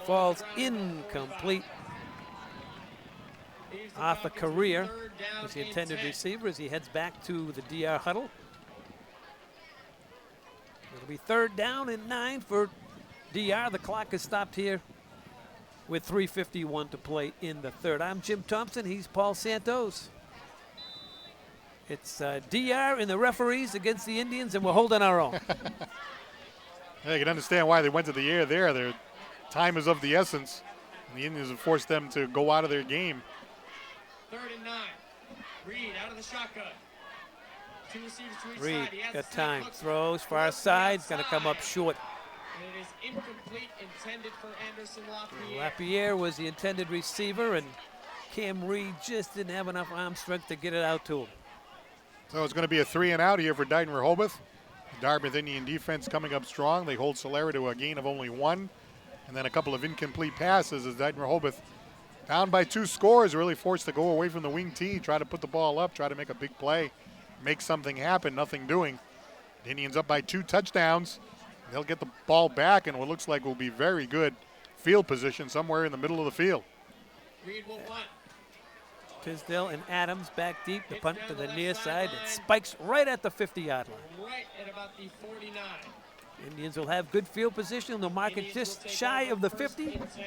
falls incomplete. Off a career was the intended receiver as he heads back to the DR huddle. It'll be third down and 9 for DR. The clock is stopped here with 3:51 to play in the third. I'm Jim Thompson. He's Paul Santos. It's DR and the referees against the Indians, and we're holding our own. Yeah, you can understand why they went to the air there. Their time is of the essence. And the Indians have forced them to go out of their game. Third and 9. Reed out of the shotgun. Two receivers to each Reed side. He has got the time, snap, throws far side, going to come up short. And it is incomplete, intended for Anderson Lapierre. Lapierre was the intended receiver, and Cam Reed just didn't have enough arm strength to get it out to him. So it's going to be a 3 and out here for Dighton Rehoboth. The Dartmouth Indian defense coming up strong. They hold Solera to a gain of only 1. And then a couple of incomplete passes as Dighton Rehoboth, down by 2 scores, really forced to go away from the wing tee, try to put the ball up, try to make a big play, make something happen, nothing doing. The Indians up by 2 touchdowns. They'll get the ball back in what looks like will be very good field position somewhere in the middle of the field. Reed will punt. Tisdale and Adams back deep. The punt to the near side. It spikes right at the 50-yard line. Right at about the 49. Indians will have good field position. They'll mark it Indians will just take shy over of the first 50 and 10.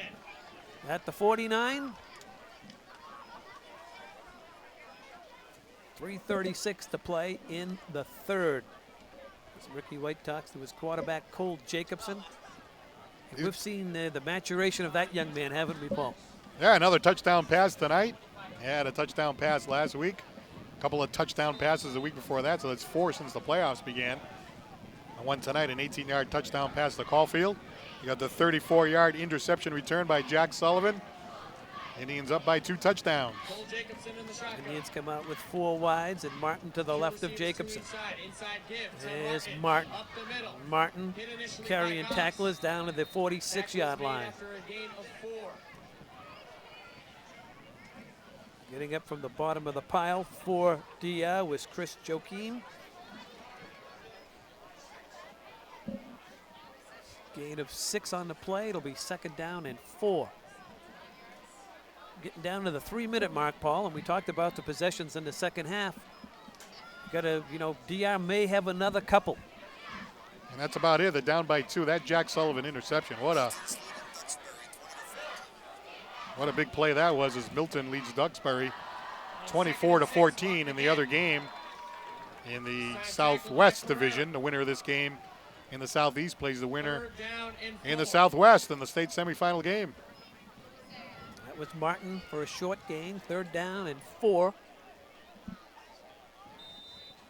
at the 49. 3:36 to play in the third. As Ricky White talks to his quarterback, Cole Jacobson. And we've seen the maturation of that young man, haven't we, Paul? Yeah, another touchdown pass tonight. Had a touchdown pass last week. A couple of touchdown passes the week before that, so that's 4 since the playoffs began. And one tonight, an 18-yard touchdown pass to Caulfield. You got the 34-yard interception return by Jack Sullivan. Indians up by 2 touchdowns. Cole Jacobson in the shotgun. Indians come out with 4 wides, and Martin to the left of Receivers to Jacobson. inside give to There's Martin. Up the middle. Martin Hit initially carrying by Gus. tacklers down to the 46-yard Tackles made line. After a gain of 4. Getting up from the bottom of the pile for DR was Chris Joaquin. Gain of 6 on the play. It'll be second down and 4. Getting down to the 3-minute mark, Paul, and we talked about the possessions in the second half. Got to, DR may have another couple. And that's about it. They're down by 2. That Jack Sullivan interception. What a big play that was as Milton leads Duxbury 24-14 in the other game in the Southwest Division. The winner of this game in the Southeast plays the winner Third down and in the 4. Southwest in the state semifinal game. That was Martin for a short gain, 3rd down and 4.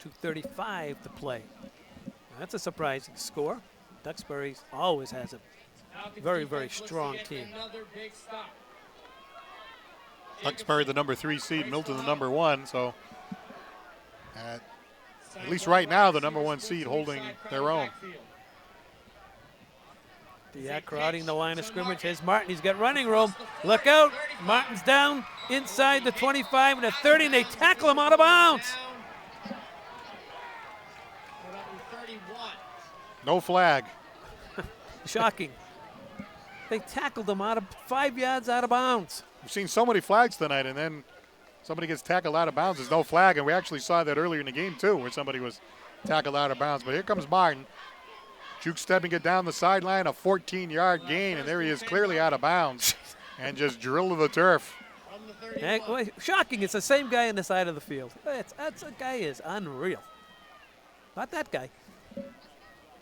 2:35 to play. That's a surprising score. Duxbury always has a very, very strong team. Duxbury the number 3 seed, Milton the number 1, so at least right now the number 1 seed holding their own. Diak crowding the line of scrimmage. Here's Martin. He's got running room. Look out. Martin's down inside the 25 and the 30, and they tackle him out of bounds. No flag. Shocking. They tackled him out of 5 yards out of bounds. We've seen so many flags tonight, and then somebody gets tackled out of bounds. There's no flag, and we actually saw that earlier in the game, too, where somebody was tackled out of bounds. But here comes Martin. Juke stepping it down the sideline, a 14-yard gain, and there he is clearly out of bounds and just drilled to the turf. Shocking. It's the same guy on the side of the field. That guy is unreal. Not that guy.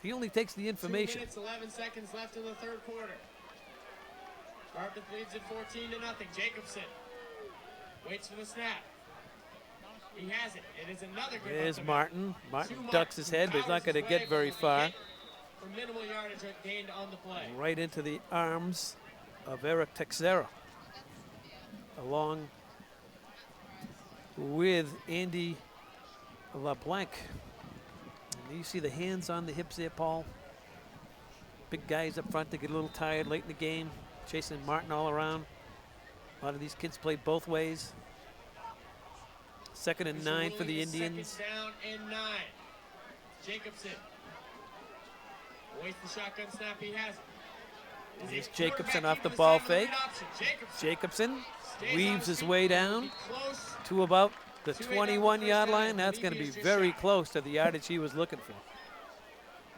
He only takes the information. 2 minutes, 11 seconds left in the 3rd quarter. Dartmouth leads it 14-0. Jacobson waits for the snap. He has it. It is another good. There's Martin. Martin ducks his head, but he's not going to get very far. For minimal yardage gained on the play. Right into the arms of Eric Texera, along with Andy LeBlanc. And you see the hands on the hips there, Paul. Big guys up front, they get a little tired late in the game, chasing Martin all around. A lot of these kids played both ways. 2nd and 9 for the Indians. 2nd down and 9. Jacobson waits the shotgun snap. He has it. Here's Jacobson off the ball fake. Jacobson weaves his way down to about the 21-yard line. That's going to be very close to the yardage he was looking for.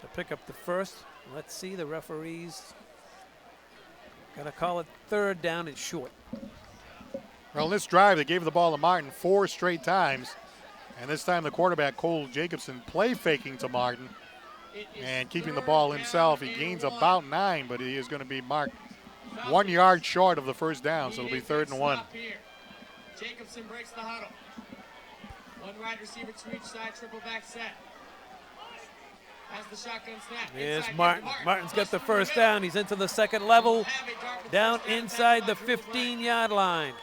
To pick up the first. Let's see, the referees got to call it 3rd down and short. Well, in this drive, they gave the ball to Martin 4 straight times. And this time the quarterback, Cole Jacobson, play faking to Martin and keeping the ball himself. He gains about 9, but he is going to be marked 1 yard short of the first down, so it'll be 3rd and 1. Jacobson breaks the huddle. 1 wide receiver to each side, triple back set. Has the shotgun snap. Here's Martin. Martin's got the first down. He's into the 2nd level, down inside the 15-yard line.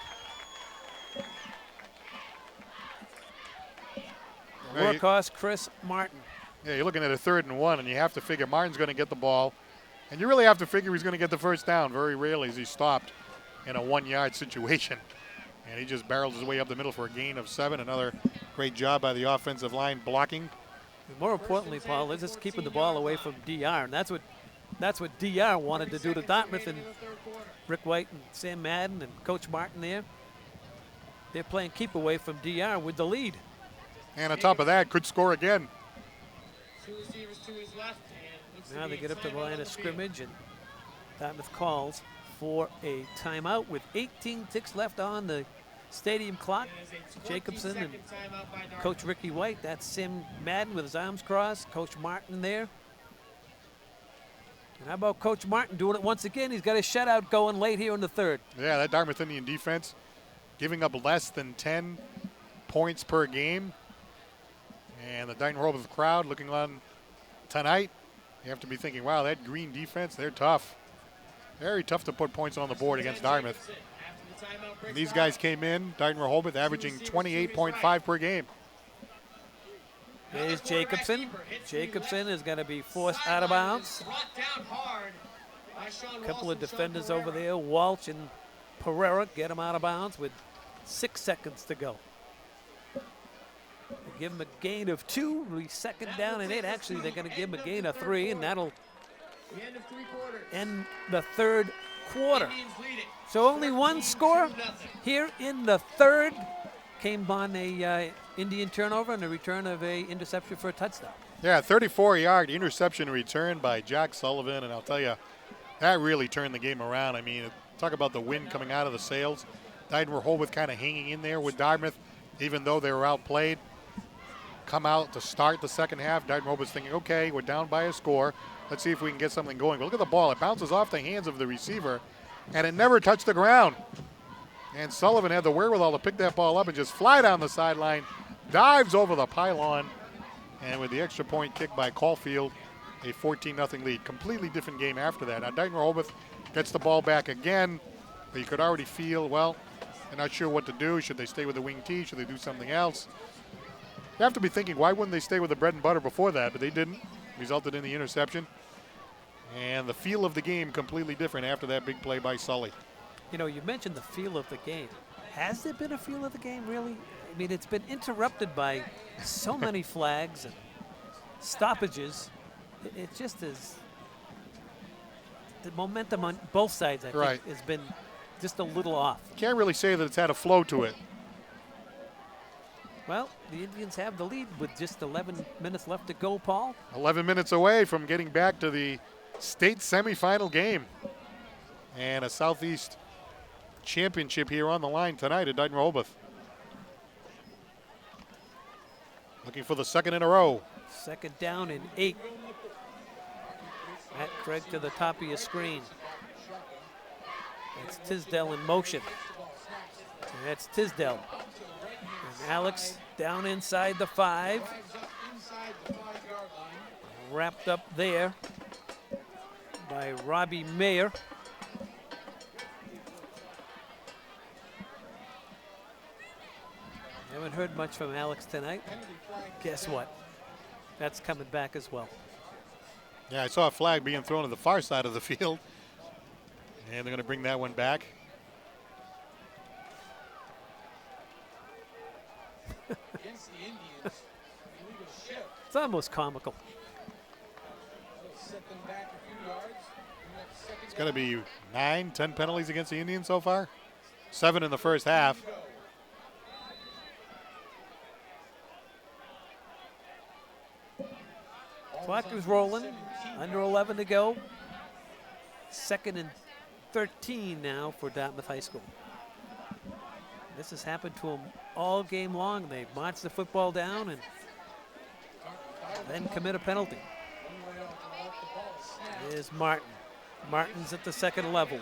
Workhorse Chris Martin. Yeah, you're looking at a 3rd and 1, and you have to figure Martin's going to get the ball. And you really have to figure he's going to get the first down. Very rarely is he stopped in a 1-yard situation. And he just barrels his way up the middle for a gain of 7. Another great job by the offensive line blocking. More importantly, Paul, they're just keeping the ball away from DR, and that's what DR wanted to do to Dartmouth, and Rick White and Sam Madden and Coach Martin there. They're playing keep away from DR with the lead. And on top of that, could score again. 2 receivers to his left. Now they get up to the line of scrimmage, and Dartmouth calls for a timeout with 18 ticks left on the stadium clock. Jacobson and Coach Ricky White. That's Sam Madden with his arms crossed. Coach Martin there. And how about Coach Martin doing it once again? He's got a shutout going late here in the 3rd. Yeah, that Dartmouth Indian defense giving up less than 10 points per game. And the Dighton Rehoboth crowd looking on tonight, you have to be thinking, wow, that green defense, they're tough. Very tough to put points on the board against Dartmouth. And these guys came in, Dighton Rehoboth, averaging 28.5 per game. There's Jacobson. Jacobson is going to be forced out of bounds. A couple of defenders over there, Walsh and Pereira, get him out of bounds with 6 seconds to go. They give him a gain of 2, 2nd down and 8. Actually, they're going to give him a gain of 3, and that'll end the 3rd quarter. So only one score here in the 3rd. Came on a Indian turnover and a return of a interception for a touchdown. Yeah, 34-yard interception return by Jack Sullivan, and I'll tell you, that really turned the game around. I mean, talk about the wind coming out of the sails. Dighton Rehoboth kind of hanging in there with Dartmouth, even though they were outplayed. Come out to start the 2nd half. Dighton Rehoboth's thinking, okay, we're down by a score. Let's see if we can get something going. But look at the ball. It bounces off the hands of the receiver, and it never touched the ground. And Sullivan had the wherewithal to pick that ball up and just fly down the sideline, dives over the pylon, and with the extra point kick by Caulfield, a 14-0 lead. Completely different game after that. Now Dighton Rehoboth gets the ball back again, but you could already feel, well, they're not sure what to do. Should they stay with the wing T? Should they do something else? You have to be thinking, why wouldn't they stay with the bread and butter before that? But they didn't. Resulted in the interception. And the feel of the game completely different after that big play by Sully. You know, you mentioned the feel of the game. Has there been a feel of the game, really? I mean, it's been interrupted by so many flags and stoppages. It just is. The momentum on both sides, I think, has been just a little off. Can't really say that it's had a flow to it. Well, the Indians have the lead with just 11 minutes left to go, Paul. 11 minutes away from getting back to the state semifinal game. And a Southeast championship here on the line tonight at Dighton Rehoboth. Looking for the second in a row. Second down and 8. Matt Craig to the top of your screen. That's Tisdale in motion. And that's Tisdale. And Alex down inside the 5. Wrapped up there by Robbie Mayer. Haven't heard much from Alex tonight. Guess what? That's coming back as well. Yeah, I saw a flag being thrown to the far side of the field. And they're going to bring that one back. It's almost comical. It's going to be 9, 10 penalties against the Indians so far. 7 in the first half. Clock is rolling. Under 11 to go. 2nd and 13 now for Dartmouth High School. This has happened to them all game long. They march the football down and then commit a penalty. Here's Martin. Martin's at the second level.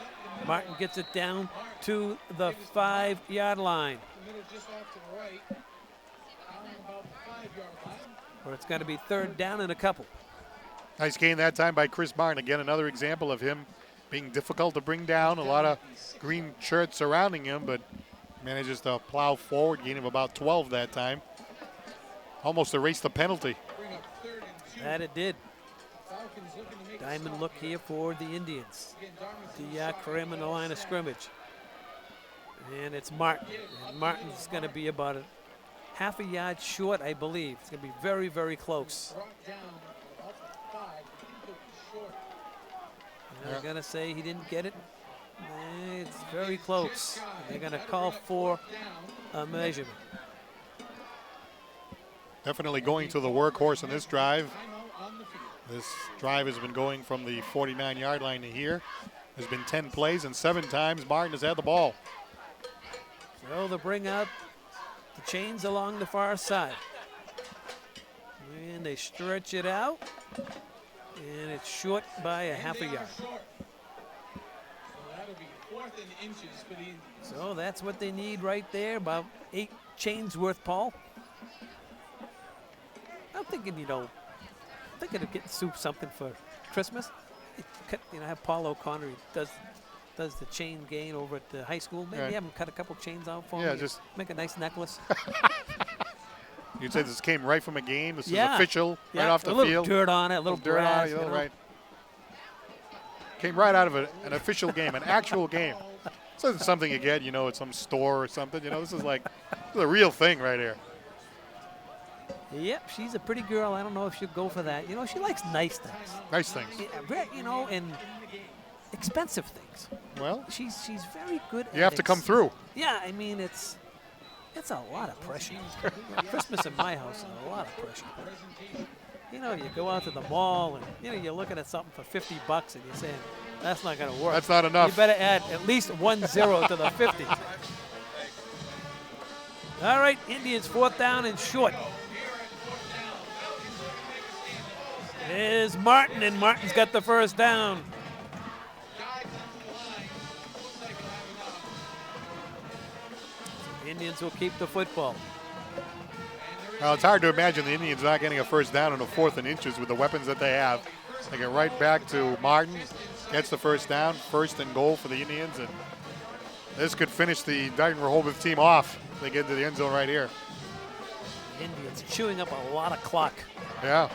Martin gets it down to the 5-yard line. Where it's going to be 3rd down and a couple. Nice gain that time by Chris Martin. Again, another example of him being difficult to bring down. A lot of green shirts surrounding him, but manages to plow forward, gain of about 12 that time. Almost erased the penalty. That it did. Diamond look here for the Indians. Krim in the line of scrimmage. And it's Martin. And Martin's going to be about a half a yard short, I believe. It's going to be very, very close. They're going to say he didn't get it. It's very close. They're going to call for a measurement. Definitely going to the workhorse in this drive. This drive has been going from the 49-yard line to here. There's been 10 plays, and 7 times Martin has had the ball. So they'll bring out the chains along the far side. And they stretch it out. And it's short by a half a yard. So that's what they need right there, about 8 chains worth, Paul. I'm thinking, thinking of getting Soup something for Christmas. Have Paul O'Connor, he does the chain gang over at the high school. Maybe have him cut a couple chains out for me. Just make a nice necklace. You'd say this came right from a game. This is official, right off the field. A little field. dirt on it, a little dirt grass, on it, right. Came right out of an official game, an actual game. This isn't something you get, at some store or something. This is a real thing right here. Yep, she's a pretty girl. I don't know if she'll go for that. She likes nice things. Nice things. And expensive things. Well, she's very good at it. You have to come through. Yeah, I mean, it's a lot of pressure. Christmas in my house is a lot of pressure. You go out to the mall and, you're looking at something for $50 and you're saying, that's not going to work. That's not enough. You better add at least 1 0 to the 50. All right, Indians 4th down and short. There's Martin, and Martin's got the first down. The Indians will keep the football. Well, it's hard to imagine the Indians not getting a first down in a 4th and inches with the weapons that they have. They get right back to Martin, gets the first down, 1st and goal for the Indians, and this could finish the Dighton Rehoboth team off. They get into the end zone right here. Indians chewing up a lot of clock. Yeah.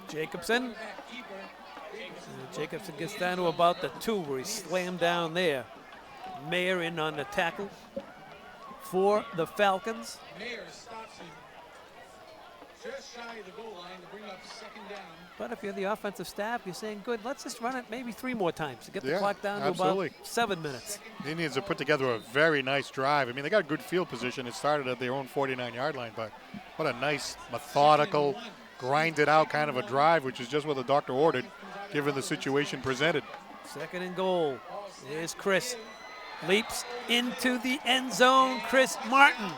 Jacobson. Jacobson gets down to about the 2 where he slammed down there. Mayer in on the tackle for the Falcons. Mayer stops him just shy of the goal line to bring up 2nd down. But if you're the offensive staff, you're saying, good, let's just run it maybe 3 more times to get the Yeah, clock down absolutely. to about 7 minutes. The Indians have put together a very nice drive. I mean, they got good field position. It started at their own 49-yard line, but what a nice, methodical, grinded out kind of a drive, which is just what the doctor ordered, given the situation presented. 2nd and goal. Here's Chris. Leaps into the end zone. Chris Martin.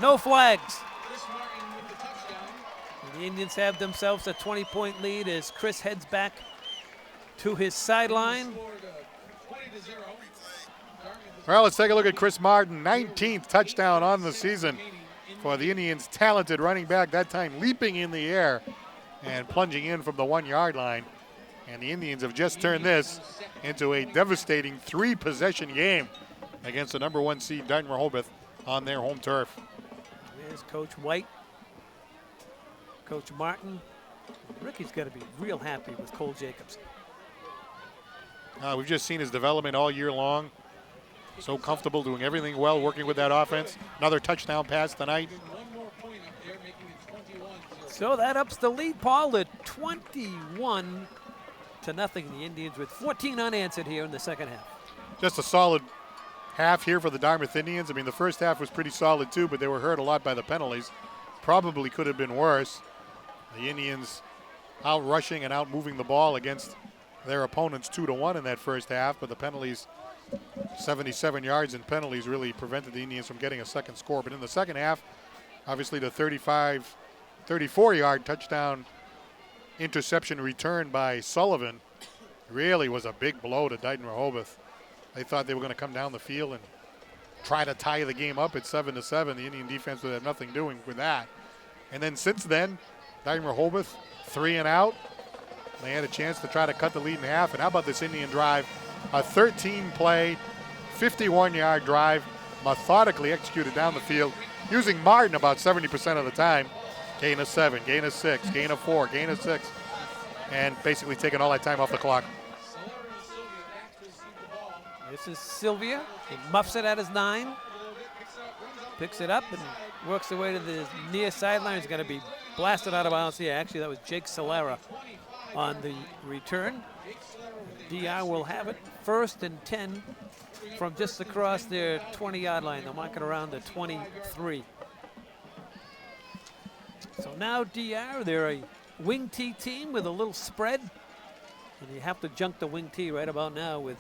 No flags. The Indians have themselves a 20-point lead as Chris heads back to his sideline. Well, let's take a look at Chris Martin, 19th touchdown on the season for the Indians' talented running back, that time leaping in the air and plunging in from the 1-yard line. And the Indians have just turned this into a devastating 3-possession game against the #1 seed Dighton Rehoboth on their home turf. There's Coach White, Coach Martin. Ricky's got to be real happy with Cole Jacobson. We've just seen his development all year long. So comfortable, doing everything well, working with that offense. Another touchdown pass tonight. So that ups the lead, Paul, to 21-0. The Indians with 14 unanswered here in the second half. Just a solid half here for the Dartmouth Indians. I mean, the first half was pretty solid too, but they were hurt a lot by the penalties. Probably could have been worse. The Indians out rushing and out moving the ball against their opponents 2-1 in that first half, but the penalties, 77 yards in penalties, really prevented the Indians from getting a second score. But in the second half, obviously the 34-yard touchdown interception return by Sullivan really was a big blow to Dighton Rehoboth. They thought they were going to come down the field and try to tie the game up at 7-7. The Indian defense would have nothing doing with that. And then since then, Dighton Rehoboth 3 and out. They had a chance to try to cut the lead in half. And how about this Indian drive? A 13-play, 51-yard drive, methodically executed down the field, using Martin about 70% of the time. Gain of 7, gain of 6, gain of 4, gain of 6, and basically taking all that time off the clock. This is Sylvia. He muffs it at his 9. Picks it up and works the way to the near sideline. He's going to be blasted out of bounds here. Actually, that was Jake Solera on the return. DR will have it 1st and 10 from just across their 20-yard line. They'll mark it around the 23. So now DR, they're a wing T team with a little spread. And you have to junk the wing T right about now with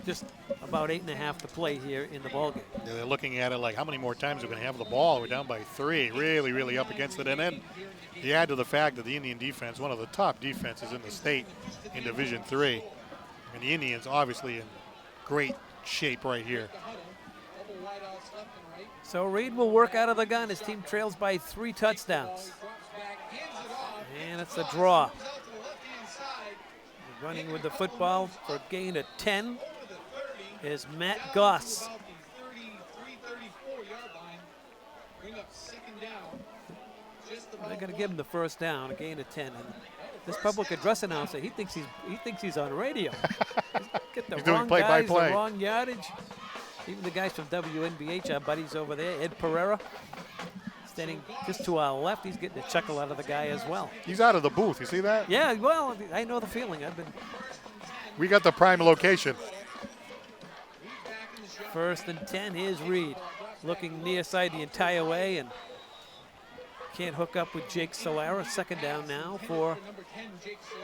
just about 8.5 to play here in the ballgame. Yeah, they're looking at it like, how many more times are we going to have the ball? We're down by 3, really, really up against it. And then you add to the fact that the Indian defense, one of the top defenses in the state in Division III. And the Indians obviously in great shape right here. So Reed will work out of the gun. His team trails by 3 touchdowns. And it's a draw. Running with the football for a gain of 10 is Matt Goss. They're going to give him the first down, a gain of 10. And this public address announcer, he thinks he's on radio. Get the wrong guys, the wrong yardage. Even the guys from WNBH, our buddies over there, Ed Pereira, standing just to our left, he's getting a chuckle out of the guy as well. He's out of the booth, you see that? Yeah, well, I know the feeling. We got the prime location. 1st and 10, here's Reed. Looking near side the entire way and can't hook up with Jake Solera. 2nd down now for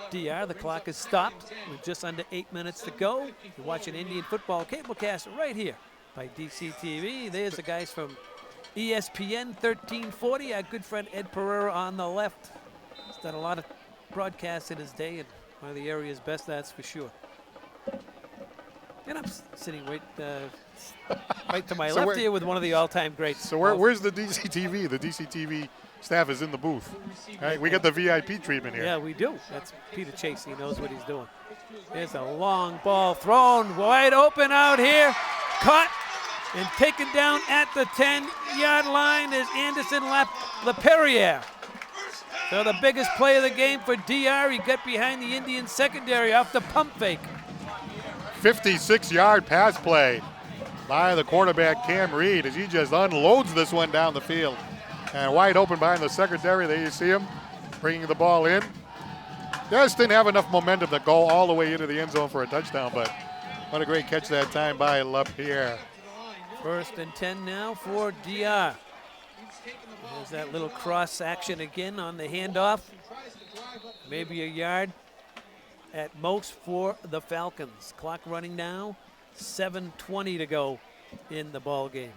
DR. The clock is stopped with just under 8 minutes to go. You're watching Indian football cablecast right here by DCTV. There's the guys from ESPN 1340. Our good friend Ed Pereira on the left. He's done a lot of broadcasts in his day, and one of the area's best, that's for sure. And I'm sitting right to my left here with one of the all-time greats. So where's the DCTV? The DCTV staff is in the booth. All right, we got the VIP treatment here. Yeah, we do. That's Peter Chase. He knows what he's doing. There's a long ball thrown wide open out here. Caught and taken down at the 10-yard line is Anderson LaPerriere. So the biggest play of the game for DR. He got behind the Indian secondary off the pump fake. 56-yard pass play by the quarterback Cam Reed as he just unloads this one down the field. And wide open behind the secondary. There you see him bringing the ball in. Just didn't have enough momentum to go all the way into the end zone for a touchdown, but what a great catch that time by LaPierre. 1st and 10 now for DR. There's that little cross action again on the handoff. Maybe a yard at most for the Falcons. Clock running now, 7:20 to go in the ball game.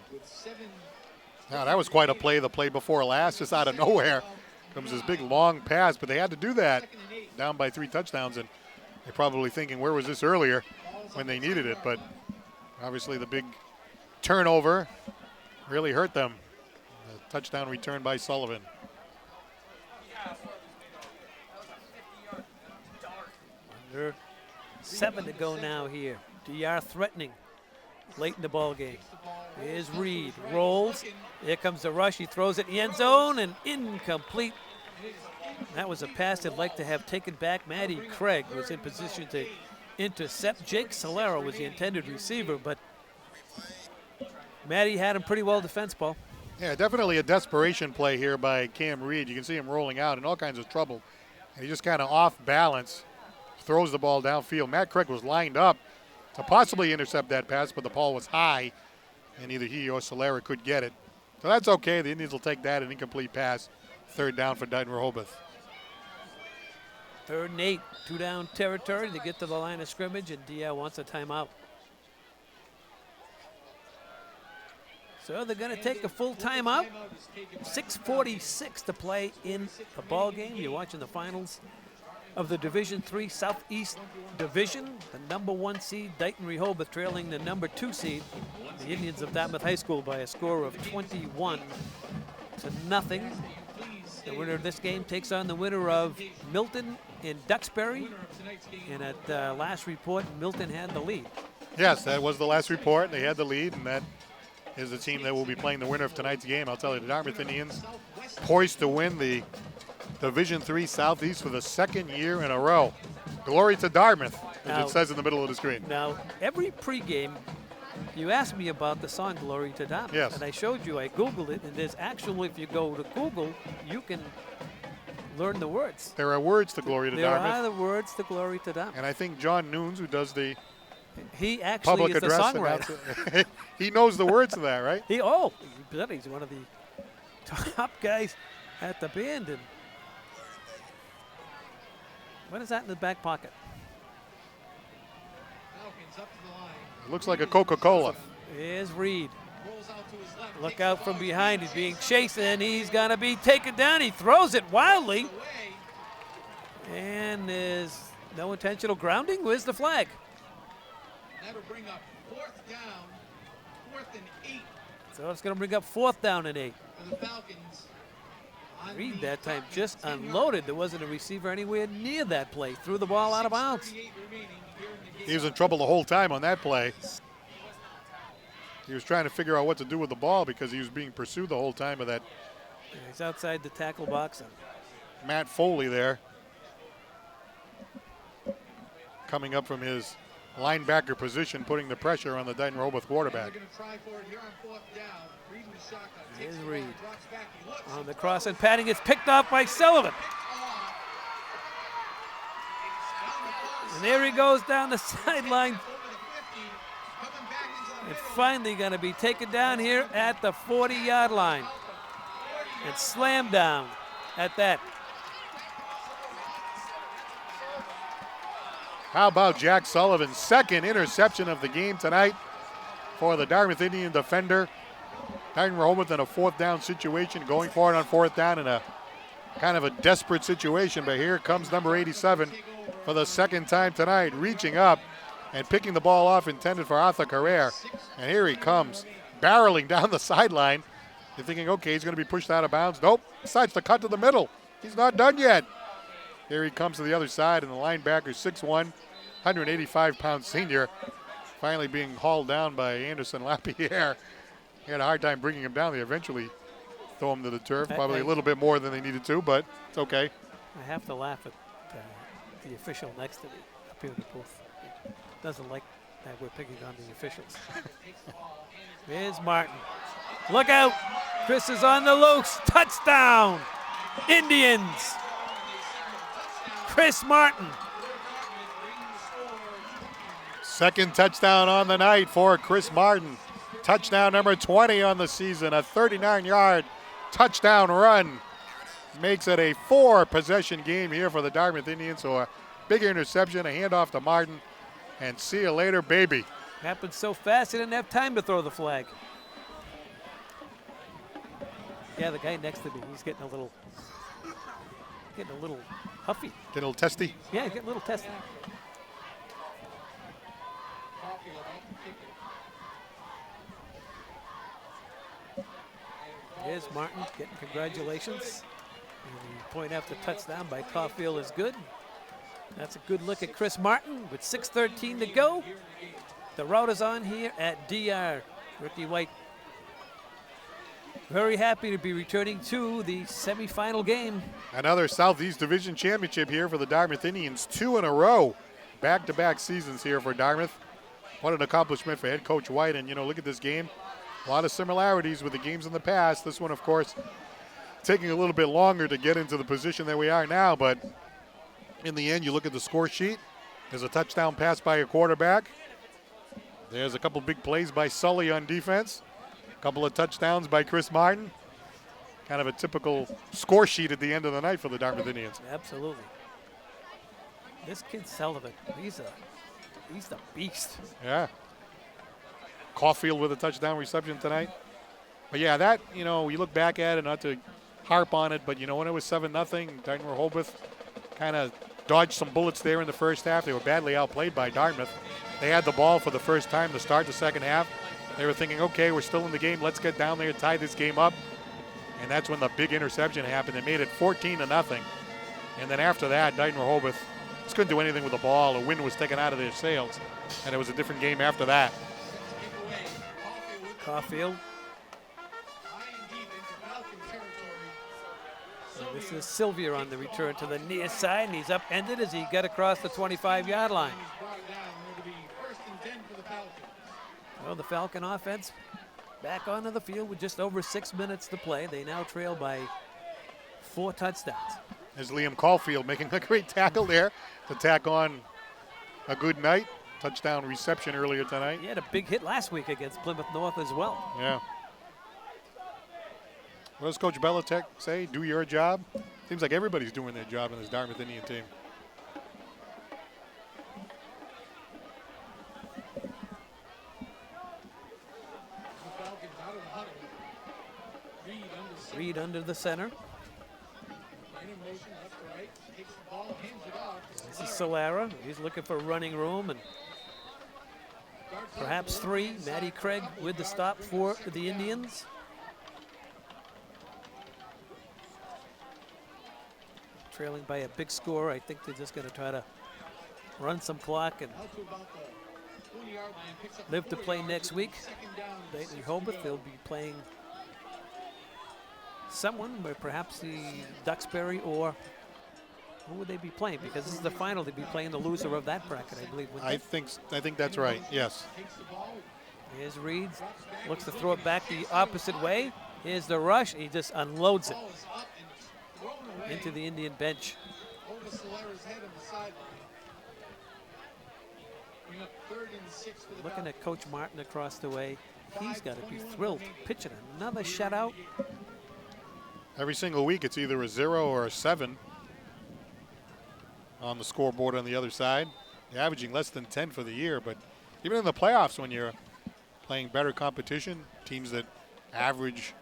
Now that was quite a play, the play before last, just out of nowhere. Comes this big long pass, but they had to do that down by 3 touchdowns, and they're probably thinking, where was this earlier when they needed it? But obviously the big turnover really hurt them. A touchdown return by Sullivan. Under 7 to go now here. DR threatening late in the ball game. Here's Reed, rolls. Here comes the rush. He throws it in the end zone and incomplete. That was a pass they'd like to have taken back. Matty Craig was in position to intercept. Jake Solero was the intended receiver, but Matty had him pretty well defensed, Paul. Yeah, definitely a desperation play here by Cam Reed. You can see him rolling out in all kinds of trouble. And he just kind of off balance, throws the ball downfield. Matt Craig was lined up to possibly intercept that pass, but the ball was high, and either he or Solera could get it. So that's okay. The Indians will take that, an incomplete pass. 3rd down for Dighton Rehoboth. 3rd and 8, 2 down territory to get to the line of scrimmage, and DR wants a timeout. So they're going to take a full timeout. 6:46 to play in the ball game. You're watching the finals of the Division III Southeast Division. The #1 seed, Dighton Rehoboth, trailing the #2 seed, the Indians of Dartmouth High School, by a score of 21-0. The winner of this game takes on the winner of Milton and Duxbury. And at last report, Milton had the lead. Yes, that was the last report. They had the lead, and that is the team that will be playing the winner of tonight's game. I'll tell you, the Dartmouth Indians poised to win the Division III Southeast for the 2nd year in a row. Glory to Dartmouth, as it says in the middle of the screen. Now, every pregame, you asked me about the song Glory to Dartmouth. Yes. And I showed you, I Googled it, and there's actually, if you go to Google, you can learn the words. There are words to Glory to Dartmouth. There are the words to Glory to Dartmouth. And I think John Noons, who does the he actually public is the address songwriter. he knows the words to that, right? He's one of the top guys at the band. And what is that in the back pocket? It looks like a Coca-Cola. Here's Reed. Look out from behind. He's being chased, and he's going to be taken down. He throws it wildly. And there's no intentional grounding. Where's the flag? That'll bring up 4th down, 4th and 8 So it's going to bring up 4th down and 8. for the Falcons. Reed that time just unloaded. There wasn't a receiver anywhere near that play. Threw the ball out of bounds. He was in trouble the whole time on that play. He was trying to figure out what to do with the ball because he was being pursued the whole time of that. He's outside the tackle box. Matt Foley there, coming up from his linebacker position, putting the pressure on the Dighton Rehoboth quarterback. Here's Reed on the cross and patting. It's picked off by Sullivan. And there he goes down the sideline. And finally going to be taken down here at the 40-yard line. And slammed down at that. How about Jack Sullivan's 2nd interception of the game tonight for the Dartmouth Indian defender? Dighton Rehoboth in a 4th down situation, going for it on 4th down in a kind of a desperate situation. But here comes number 87 for the 2nd time tonight, reaching up and picking the ball off, intended for Arthur Carrere. And here he comes, barreling down the sideline. You're thinking, okay, he's going to be pushed out of bounds. Nope, decides to cut to the middle. He's not done yet. Here he comes to the other side, and the linebacker, 6'1", 185-pound senior, finally being hauled down by Anderson Lapierre. He had a hard time bringing him down. They eventually throw him to the turf, probably a little bit more than they needed to, but it's okay. I have to laugh at the official next to me up here in the booth. He doesn't like that we're picking on the officials. Here's Martin. Look out. Chris is on the loose. Touchdown. Indians. Chris Martin. 2nd touchdown on the night for Chris Martin. Touchdown number 20 on the season. A 39-yard touchdown run. Makes it a 4-possession game here for the Dartmouth Indians. So a big interception, a handoff to Martin, and see you later, baby. Happened so fast he didn't have time to throw the flag. Yeah, the guy next to me, he's getting a little huffy. Get a little testy. Yeah, getting a little testy. Here's Martin getting congratulations. And the point after touchdown by Caulfield is good. That's a good look at Chris Martin with 6:13 to go. The route is on here at DR. Ricky White very happy to be returning to the semifinal game. Another Southeast Division championship here for the Dartmouth Indians. 2 in a row. Back-to-back seasons here for Dartmouth. What an accomplishment for head coach White. And, you know, look at this game. A lot of similarities with the games in the past. This one, of course, taking a little bit longer to get into the position that we are now. But in the end, you look at the score sheet. There's a touchdown pass by a quarterback. There's a couple big plays by Sully on defense. A couple of touchdowns by Chris Martin. Kind of a typical score sheet at the end of the night for the Dartmouth Indians. Absolutely. This kid Sullivan, he's the beast. Yeah. Caulfield with a touchdown reception tonight. But yeah, that, you know, you look back at it, not to harp on it, but you know, when it was 7-0, Dighton Rehoboth kind of dodged some bullets there in the first half. They were badly outplayed by Dartmouth. They had the ball for the first time to start the second half. They were thinking, okay, we're still in the game. Let's get down there and tie this game up. And that's when the big interception happened. They made it 14-0. And then after that, Dighton Rehoboth just couldn't do anything with the ball. The wind was taken out of their sails. And it was a different game after that. Caulfield. So this is Sylvia on the return to the near side, and he's upended as he got across the 25-yard line. Well, the Falcon offense back onto the field with just over 6 minutes to play. They now trail by 4 touchdowns. There's Liam Caulfield making a great tackle there to tack on a good night. Touchdown reception earlier tonight. He had a big hit last week against Plymouth North as well. Yeah. What does Coach Belichick say? Do your job? Seems like everybody's doing their job in this Dartmouth Indian team. Reed under the center. This is Solara. He's looking for running room and perhaps 3. Matty Craig with the stop for the Indians. Trailing by a big score. I think they're just going to try to run some clock and live to play next week. Dighton Rehoboth, they'll be playing someone, but perhaps the Duxbury, or who would they be playing? Because this is the final. They'd be playing the loser of that bracket, I believe. I think that's right. Yes. Here's Reed. Looks to throw it back the opposite way. Here's the rush. He just unloads it into the Indian bench. Looking at Coach Martin across the way. He's got to be thrilled. Pitching another shutout. Every single week it's either a 0 or a 7 on the scoreboard on the other side. They're averaging less than 10 for the year, but even in the playoffs when you're playing better competition, teams that average,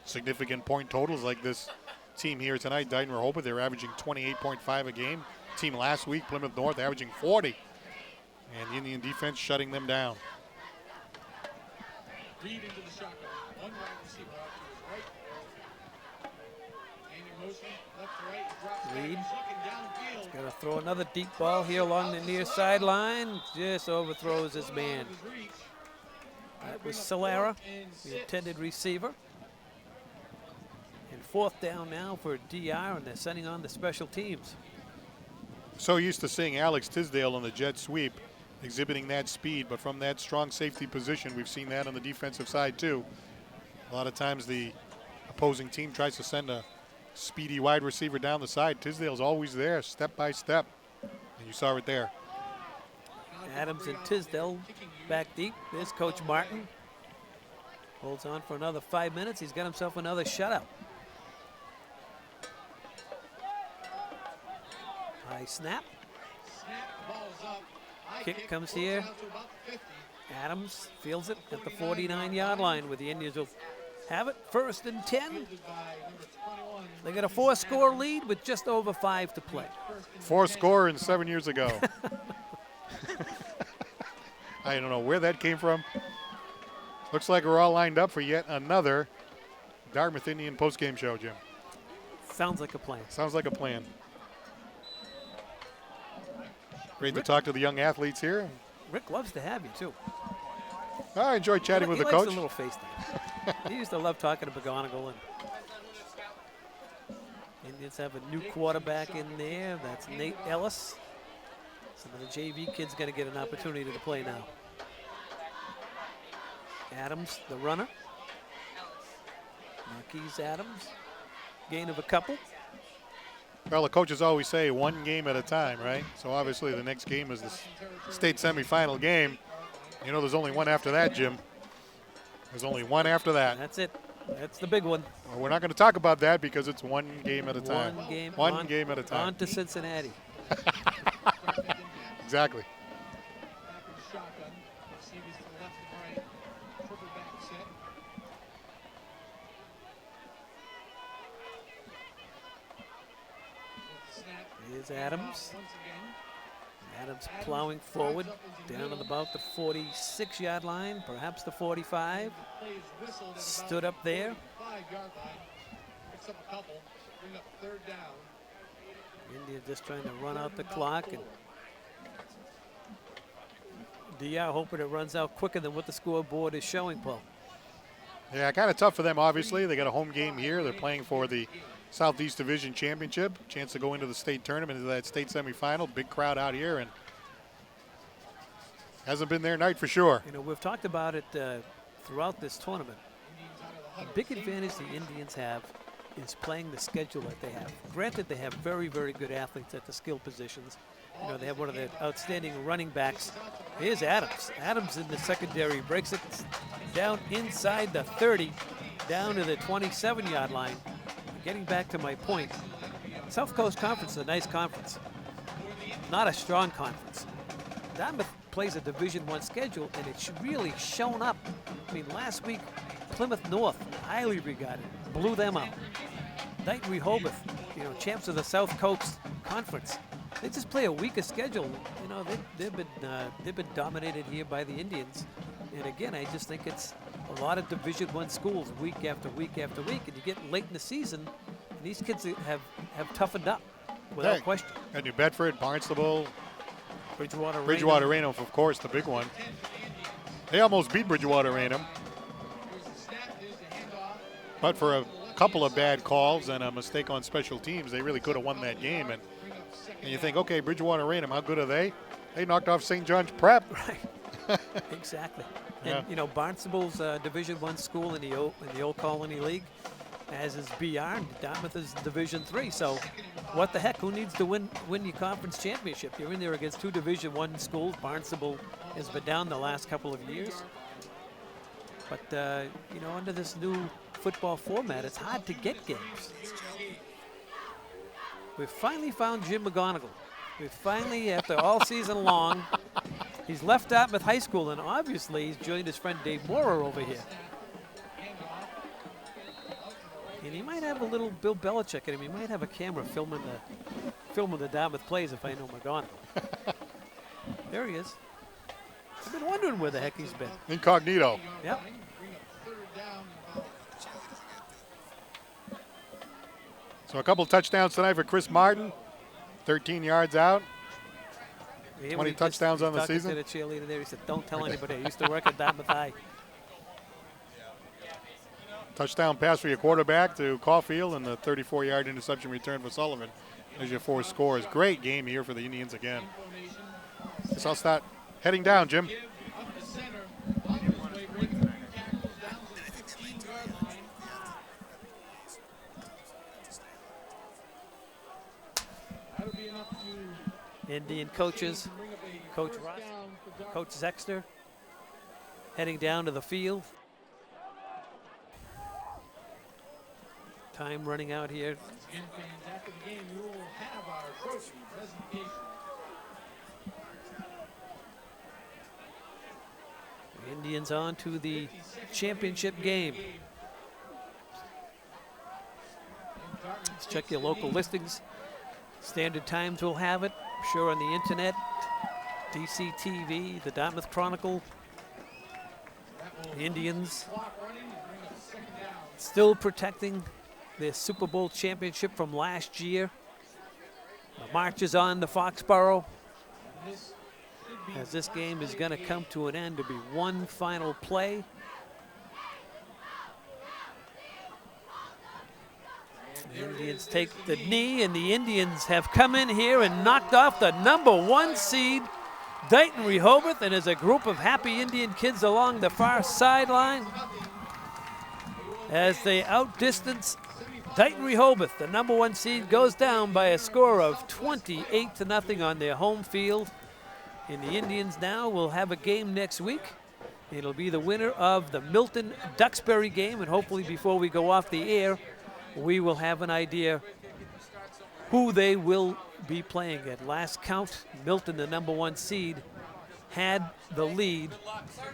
significant point totals like this team here tonight. Dighton Rehoboth, they're averaging 28.5 a game. Team last week, Plymouth North, averaging 40. And the Indian defense shutting them down. Reed into the shotgun. One wide receiver out to his right. Gaining motion, left to right, drops back. Reed. He's looking downfield. Going to throw another deep ball here along the near sideline. Just overthrows his man. That was Solara, the intended receiver. And fourth down now for DR, and they're sending on the special teams. So used to seeing Alex Tisdale on the jet sweep, exhibiting that speed, but from that strong safety position, we've seen that on the defensive side too. A lot of times the opposing team tries to send a speedy wide receiver down the side. Tisdale's always there, step by step, and you saw it there. Adams and Tisdale back deep. There's Coach Martin. Holds on for another 5 minutes. He's got himself another shutout. High snap. Kick comes here. Adams fields it at the 49-yard line where the Indians will have it. 1st and 10. They got a 4-score lead with just over 5 to play. 4 score and 7 years ago. I don't know where that came from. Looks like we're all lined up for yet another Dartmouth Indian postgame show, Jim. Sounds like a plan. Sounds like a plan. Great to talk to the young athletes here. Rick loves to have you, too. I enjoy chatting with the He likes coach. a little FaceTime. He used to love talking to McGonigal. And Indians have a new quarterback in there. That's Nate Ellis. Some of the JV kids going to get an opportunity to play now. Adams, the runner. Marquise Adams. Gain of a couple. Well, the coaches always say 1 game at a time, right? So obviously the next game is the state semifinal game. You know, there's only one after that, Jim. There's only one after that. That's it. That's the big one. Well, we're not going to talk about that because it's 1 game at a time. One game at a time. On to Cincinnati. Exactly. Here's Adams. Adams plowing forward down at about the 46-yard line, perhaps the 45. Stood up there. India just trying to run out the clock, and DR hoping it runs out quicker than what the scoreboard is showing, Paul. Yeah, kind of tough for them, obviously. They got a home game here. They're playing for the Southeast Division Championship, chance to go into the state tournament, into that state semifinal. Big crowd out here, and hasn't been their night for sure. You know, we've talked about it throughout this tournament. A big advantage the Indians have is playing the schedule that they have. Granted, they have very, very good athletes at the skill positions. You know, they have one of the outstanding running backs. Here's Adams. Adams in the secondary breaks it down inside the 30, down to the 27-yard line. Getting back to my point, South Coast Conference is a nice conference, not a strong conference. Dartmouth plays a Division I schedule, and it's really shown up. I mean, last week, Plymouth North, highly regarded, blew them out. Dighton Rehoboth, you know, champs of the South Coast Conference. They just play a weaker schedule. You know, they've been dominated here by the Indians. And again, I just think it's a lot of Division I schools week after week after week, and you get late in the season, and these kids have toughened up without question. And New Bedford, Barnstable, Bridgewater Raynham, of course, the big one. They almost beat Bridgewater Raynham, but for a couple of bad calls and a mistake on special teams, they really could have won that game. And you think, okay, Bridgewater Raynham, how good are they? They knocked off St. John's Prep. Right. Exactly. And Yeah. you know, Barnstable's Division I school in the old Colony League, as is BR. And Dartmouth is Division III. So, what the heck? Who needs to win your conference championship? You're in there against 2 Division I schools. Barnstable has been down the last couple of years. But you know, under this new football format, it's hard to get games. We've finally found Jim McGonigal. We finally, after all season long, he's left Dartmouth High School, and obviously he's joined his friend Dave Moorer over here. And he might have a little Bill Belichick in him. He might have a camera filming the Dartmouth plays if I know McGon. There he is. I've been wondering where the heck he's been. Incognito. Yep. So a couple touchdowns tonight for Chris Martin. 13 yards out. 20 touchdowns on the season. To the cheerleader there, he said, "Don't tell anybody. I used to work at Dartmouth High." Touchdown pass for your quarterback to Caulfield and the 34-yard interception return for Sullivan. There's your 4 scores. Great game here for the Indians again. So I'll start heading down, Jim. Indian coaches, Coach Ross, Coach Zexter, heading down to the field. Time running out here. After the game, we will have our trophy presentation. Indians on to the championship game. Let's check your local listings. Standard Times will have it. I'm sure on the internet. DCTV, the Dartmouth Chronicle. The Indians still protecting their Super Bowl championship from last year. The march is on to Foxborough, as this game is going to come to an end to be one final play. The Indians take the knee, and the Indians have come in here and knocked off the #1 seed, Dighton Rehoboth, and there's a group of happy Indian kids along the far sideline as they outdistance Dighton Rehoboth. The #1 seed goes down by a score of 28-0 on their home field. And the Indians now will have a game next week. It'll be the winner of the Milton-Duxbury game, and hopefully before we go off the air, we will have an idea who they will be playing. At last count, Milton, the #1 seed, had the lead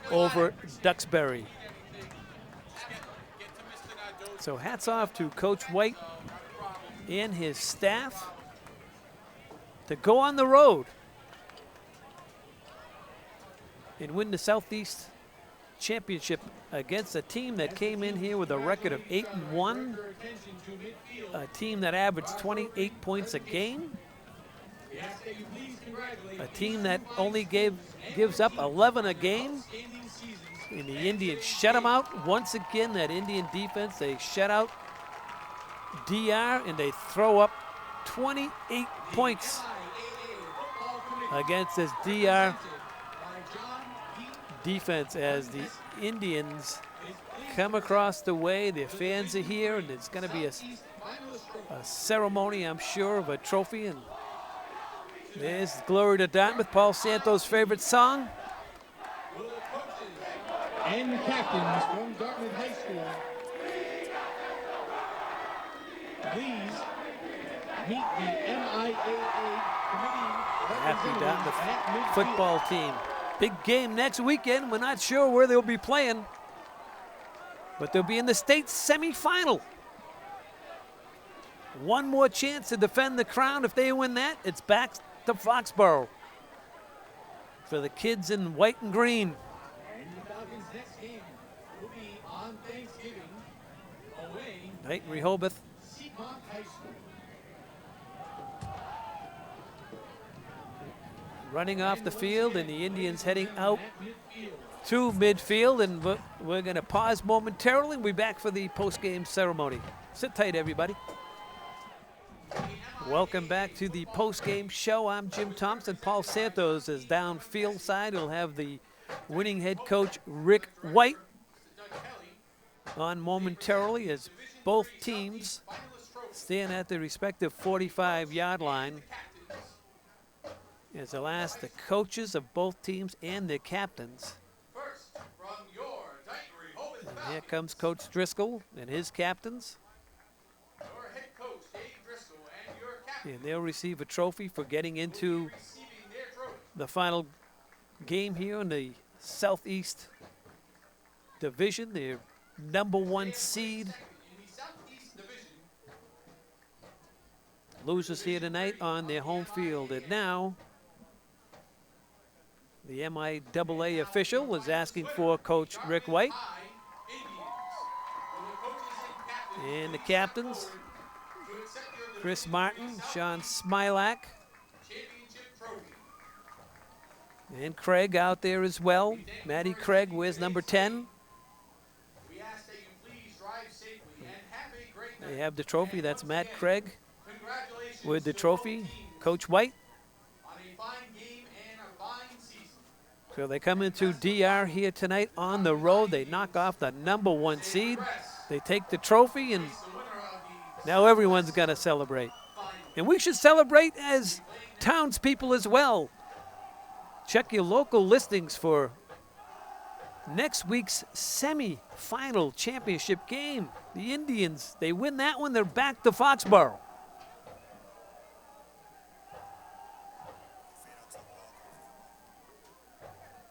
over Duxbury. So hats off to Coach White and his staff to go on the road and win the Southeast Championship against a team that came in here with a record of 8-1, a team that averaged 28 points a game, a team that only gives up 11 a game, and the Indians shut them out once again. That Indian defense, they shut out DR, and they throw up 28 points against this DR defense as the Indians come across the way. Their fans are here, and it's going to be a ceremony, I'm sure, of a trophy. And there's Glory to Dartmouth, Paul Santos' favorite song. And the captains from Dartmouth High School, please meet the MIAA committee. Happy Dartmouth football team. Big game next weekend. We're not sure where they'll be playing, but they'll be in the state semifinal. One more chance to defend the crown. If they win that, it's back to Foxborough for the kids in white and green. And the Falcons' next game will be on Thanksgiving away Dighton Rehoboth. Seekonk High School. Running off the field, and the Indians heading out to midfield, and we're going to pause momentarily and we'll be back for the post-game ceremony. Sit tight, everybody. Welcome back to the post-game show. I'm Jim Thompson. Paul Santos is down field side. We'll have the winning head coach, Rick White, on momentarily as both teams stand at the respective 45-yard line. As they'll ask the coaches of both teams and their captains. And here comes Coach Driscoll and his captains. And they'll receive a trophy for getting into the final game here in the Southeast Division. Their #1 seed losers here tonight on their home field. And now the MIAA official is asking for Coach Rick White. And the captains, Chris Martin, Sean Smilak, and Craig out there as well. Matty Craig wears number 10. They have the trophy. That's Matt Craig with the trophy. Coach White. So they come into DR here tonight on the road. They knock off the number 1 seed. They take the trophy, and now everyone's going to celebrate. And we should celebrate as townspeople as well. Check your local listings for next week's semi-final championship game. The Indians, they win that one, they're back to Foxborough.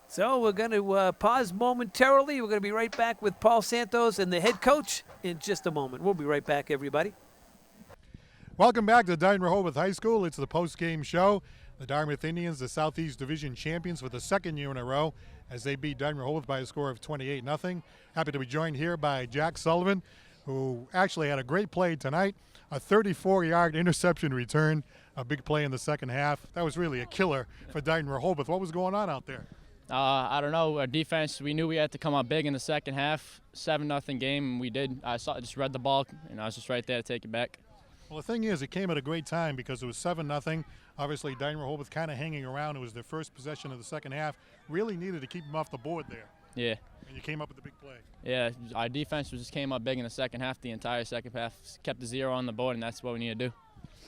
So we're going to pause momentarily. We're going to be right back with Paul Santos and the head coach in just a moment. We'll be right back, everybody. Welcome back to Dighton Rehoboth High School. It's the post-game show. The Dartmouth Indians, the Southeast Division champions for the second year in a row, as they beat Dighton Rehoboth by a score of 28-0. Happy to be joined here by Jack Sullivan, who actually had a great play tonight. A 34-yard interception return, a big play in the second half. That was really a killer for Dighton Rehoboth. What was going on out there? I don't know. Our defense, we knew we had to come out big in the second half. 7-0 game, and we did. I just read the ball, and I was just right there to take it back. Well, the thing is, it came at a great time because it was 7-0. Obviously, Dighton Rehoboth kind of hanging around. It was their first possession of the second half. Really needed to keep them off the board there. Yeah. And you came up with a big play. Yeah, our defense just came up big in the second half. The entire second half kept the 0 on the board, and that's what we need to do.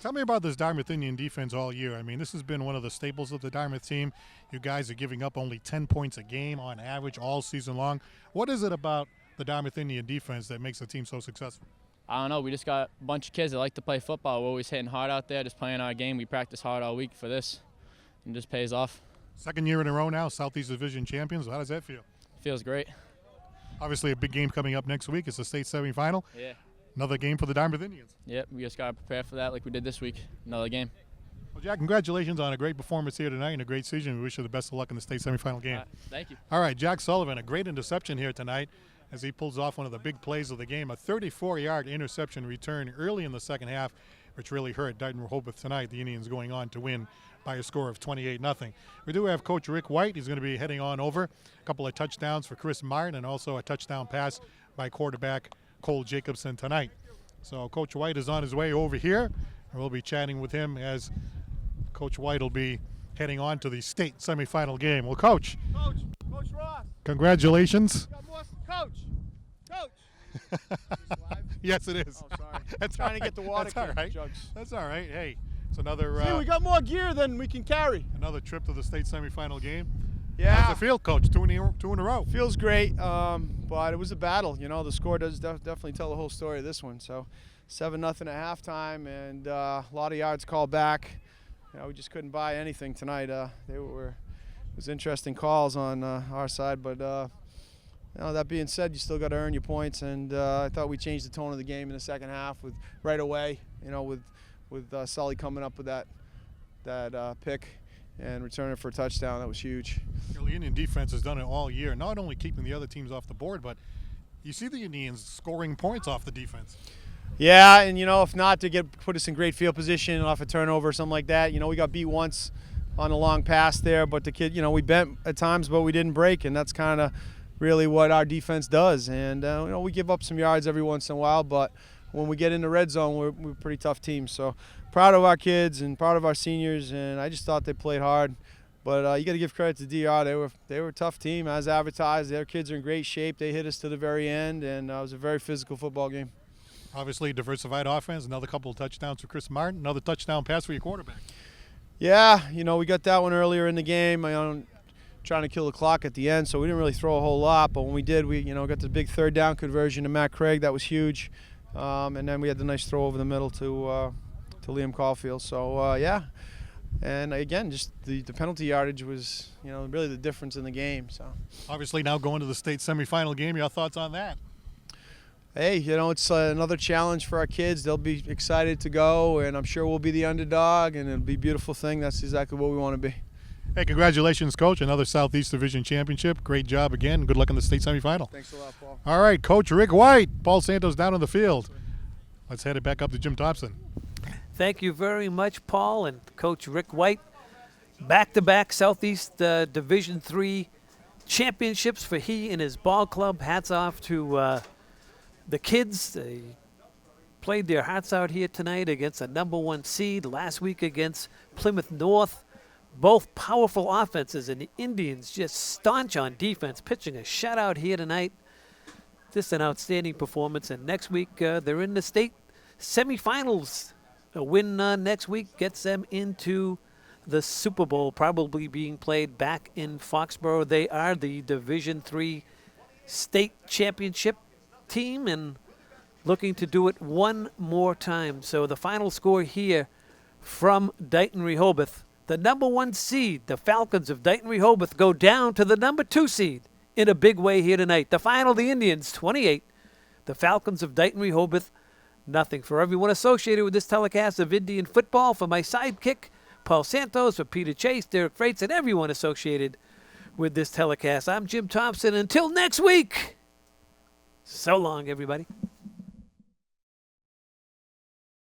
Tell me about this Dartmouth Indian defense all year. I mean, this has been one of the staples of the Dartmouth team. You guys are giving up only 10 points a game on average all season long. What is it about the Dartmouth Indian defense that makes the team so successful? I don't know. We just got a bunch of kids that like to play football. We're always hitting hard out there, just playing our game. We practice hard all week for this, and it just pays off. Second year in a row now, Southeast Division champions. How does that feel? Feels great. Obviously, a big game coming up next week. It's the state semifinal. Yeah. Another game for the Dartmouth Indians. Yep, we just got to prepare for that like we did this week. Another game. Well, Jack, congratulations on a great performance here tonight and a great season. We wish you the best of luck in the state semifinal game. Thank you. All right, Jack Sullivan, a great interception here tonight as he pulls off one of the big plays of the game, a 34-yard interception return early in the second half, which really hurt Dighton Rehoboth tonight. The Indians going on to win by a score of 28-0. We do have Coach Rick White. He's going to be heading on over. A couple of touchdowns for Chris Martin and also a touchdown pass by quarterback Cole Jacobson tonight. So Coach White is on his way over here, and we'll be chatting with him as Coach White will be heading on to the state semifinal game. Well, Coach Ross. Congratulations. Coach. Yes, it is. Oh, sorry. That's trying right. to get the water That's all right. jugs. That's all right. Hey, it's another See, we got more gear than we can carry. another trip to the state semifinal game. Yeah. How's it feel, Coach? Two in a row. Feels great, but it was a battle. You know, the score does definitely tell the whole story of this one. So 7-0 at halftime, and a lot of yards called back. You know, we just couldn't buy anything tonight. It was interesting calls on our side, but you know, that being said, you still got to earn your points. And I thought we changed the tone of the game in the second half with right away. You know, with Sully coming up with that pick and returning for a touchdown. That was huge. The Indian defense has done it all year, not only keeping the other teams off the board, but you see the Indians scoring points off the defense. Yeah, and you know, if not to put us in great field position off a turnover or something like that. You know, we got beat once on a long pass there, but the kid, you know, we bent at times, but we didn't break, and that's kind of really what our defense does. And you know, we give up some yards every once in a while, but when we get in the red zone, we're a pretty tough team. So proud of our kids and proud of our seniors, and I just thought they played hard. But you got to give credit to DR. They were a tough team as advertised. Their kids are in great shape. They hit us to the very end, and it was a very physical football game. Obviously, diversified offense. Another couple of touchdowns for Chris Martin. Another touchdown pass for your quarterback. Yeah, you know, we got that one earlier in the game. Trying to kill the clock at the end, so we didn't really throw a whole lot. But when we did, we got the big third down conversion to Matt Craig. That was huge. And then we had the nice throw over the middle to Liam Caulfield. So, yeah. And, again, just the penalty yardage was, really the difference in the game. So obviously now going to the state semifinal game. Your thoughts on that? Hey, it's another challenge for our kids. They'll be excited to go, and I'm sure we'll be the underdog, and it'll be a beautiful thing. That's exactly what we want to be. Hey, congratulations, Coach. Another Southeast Division championship. Great job again. Good luck in the state semifinal. Thanks a lot, Paul. All right, Coach Rick White. Paul Santos down in the field. Let's head it back up to Jim Thompson. Thank you very much, Paul and Coach Rick White. Back-to-back Southeast Division III championships for he and his ball club. Hats off to the kids. They played their hearts out here tonight against a #1 seed. Last week against Plymouth North. Both powerful offenses, and the Indians just staunch on defense, pitching a shutout here tonight. Just an outstanding performance. And next week, they're in the state semifinals. A win next week gets them into the Super Bowl, probably being played back in Foxborough. They are the Division III state championship team and looking to do it one more time. So the final score here from Dighton Rehoboth. The #1 seed, the Falcons of Dighton Rehoboth, go down to the #2 seed in a big way here tonight. The final, the Indians, 28. The Falcons of Dighton Rehoboth, nothing. For everyone associated with this telecast of Indian football, for my sidekick, Paul Santos, for Peter Chase, Derek Freites, and everyone associated with this telecast, I'm Jim Thompson. Until next week, so long, everybody.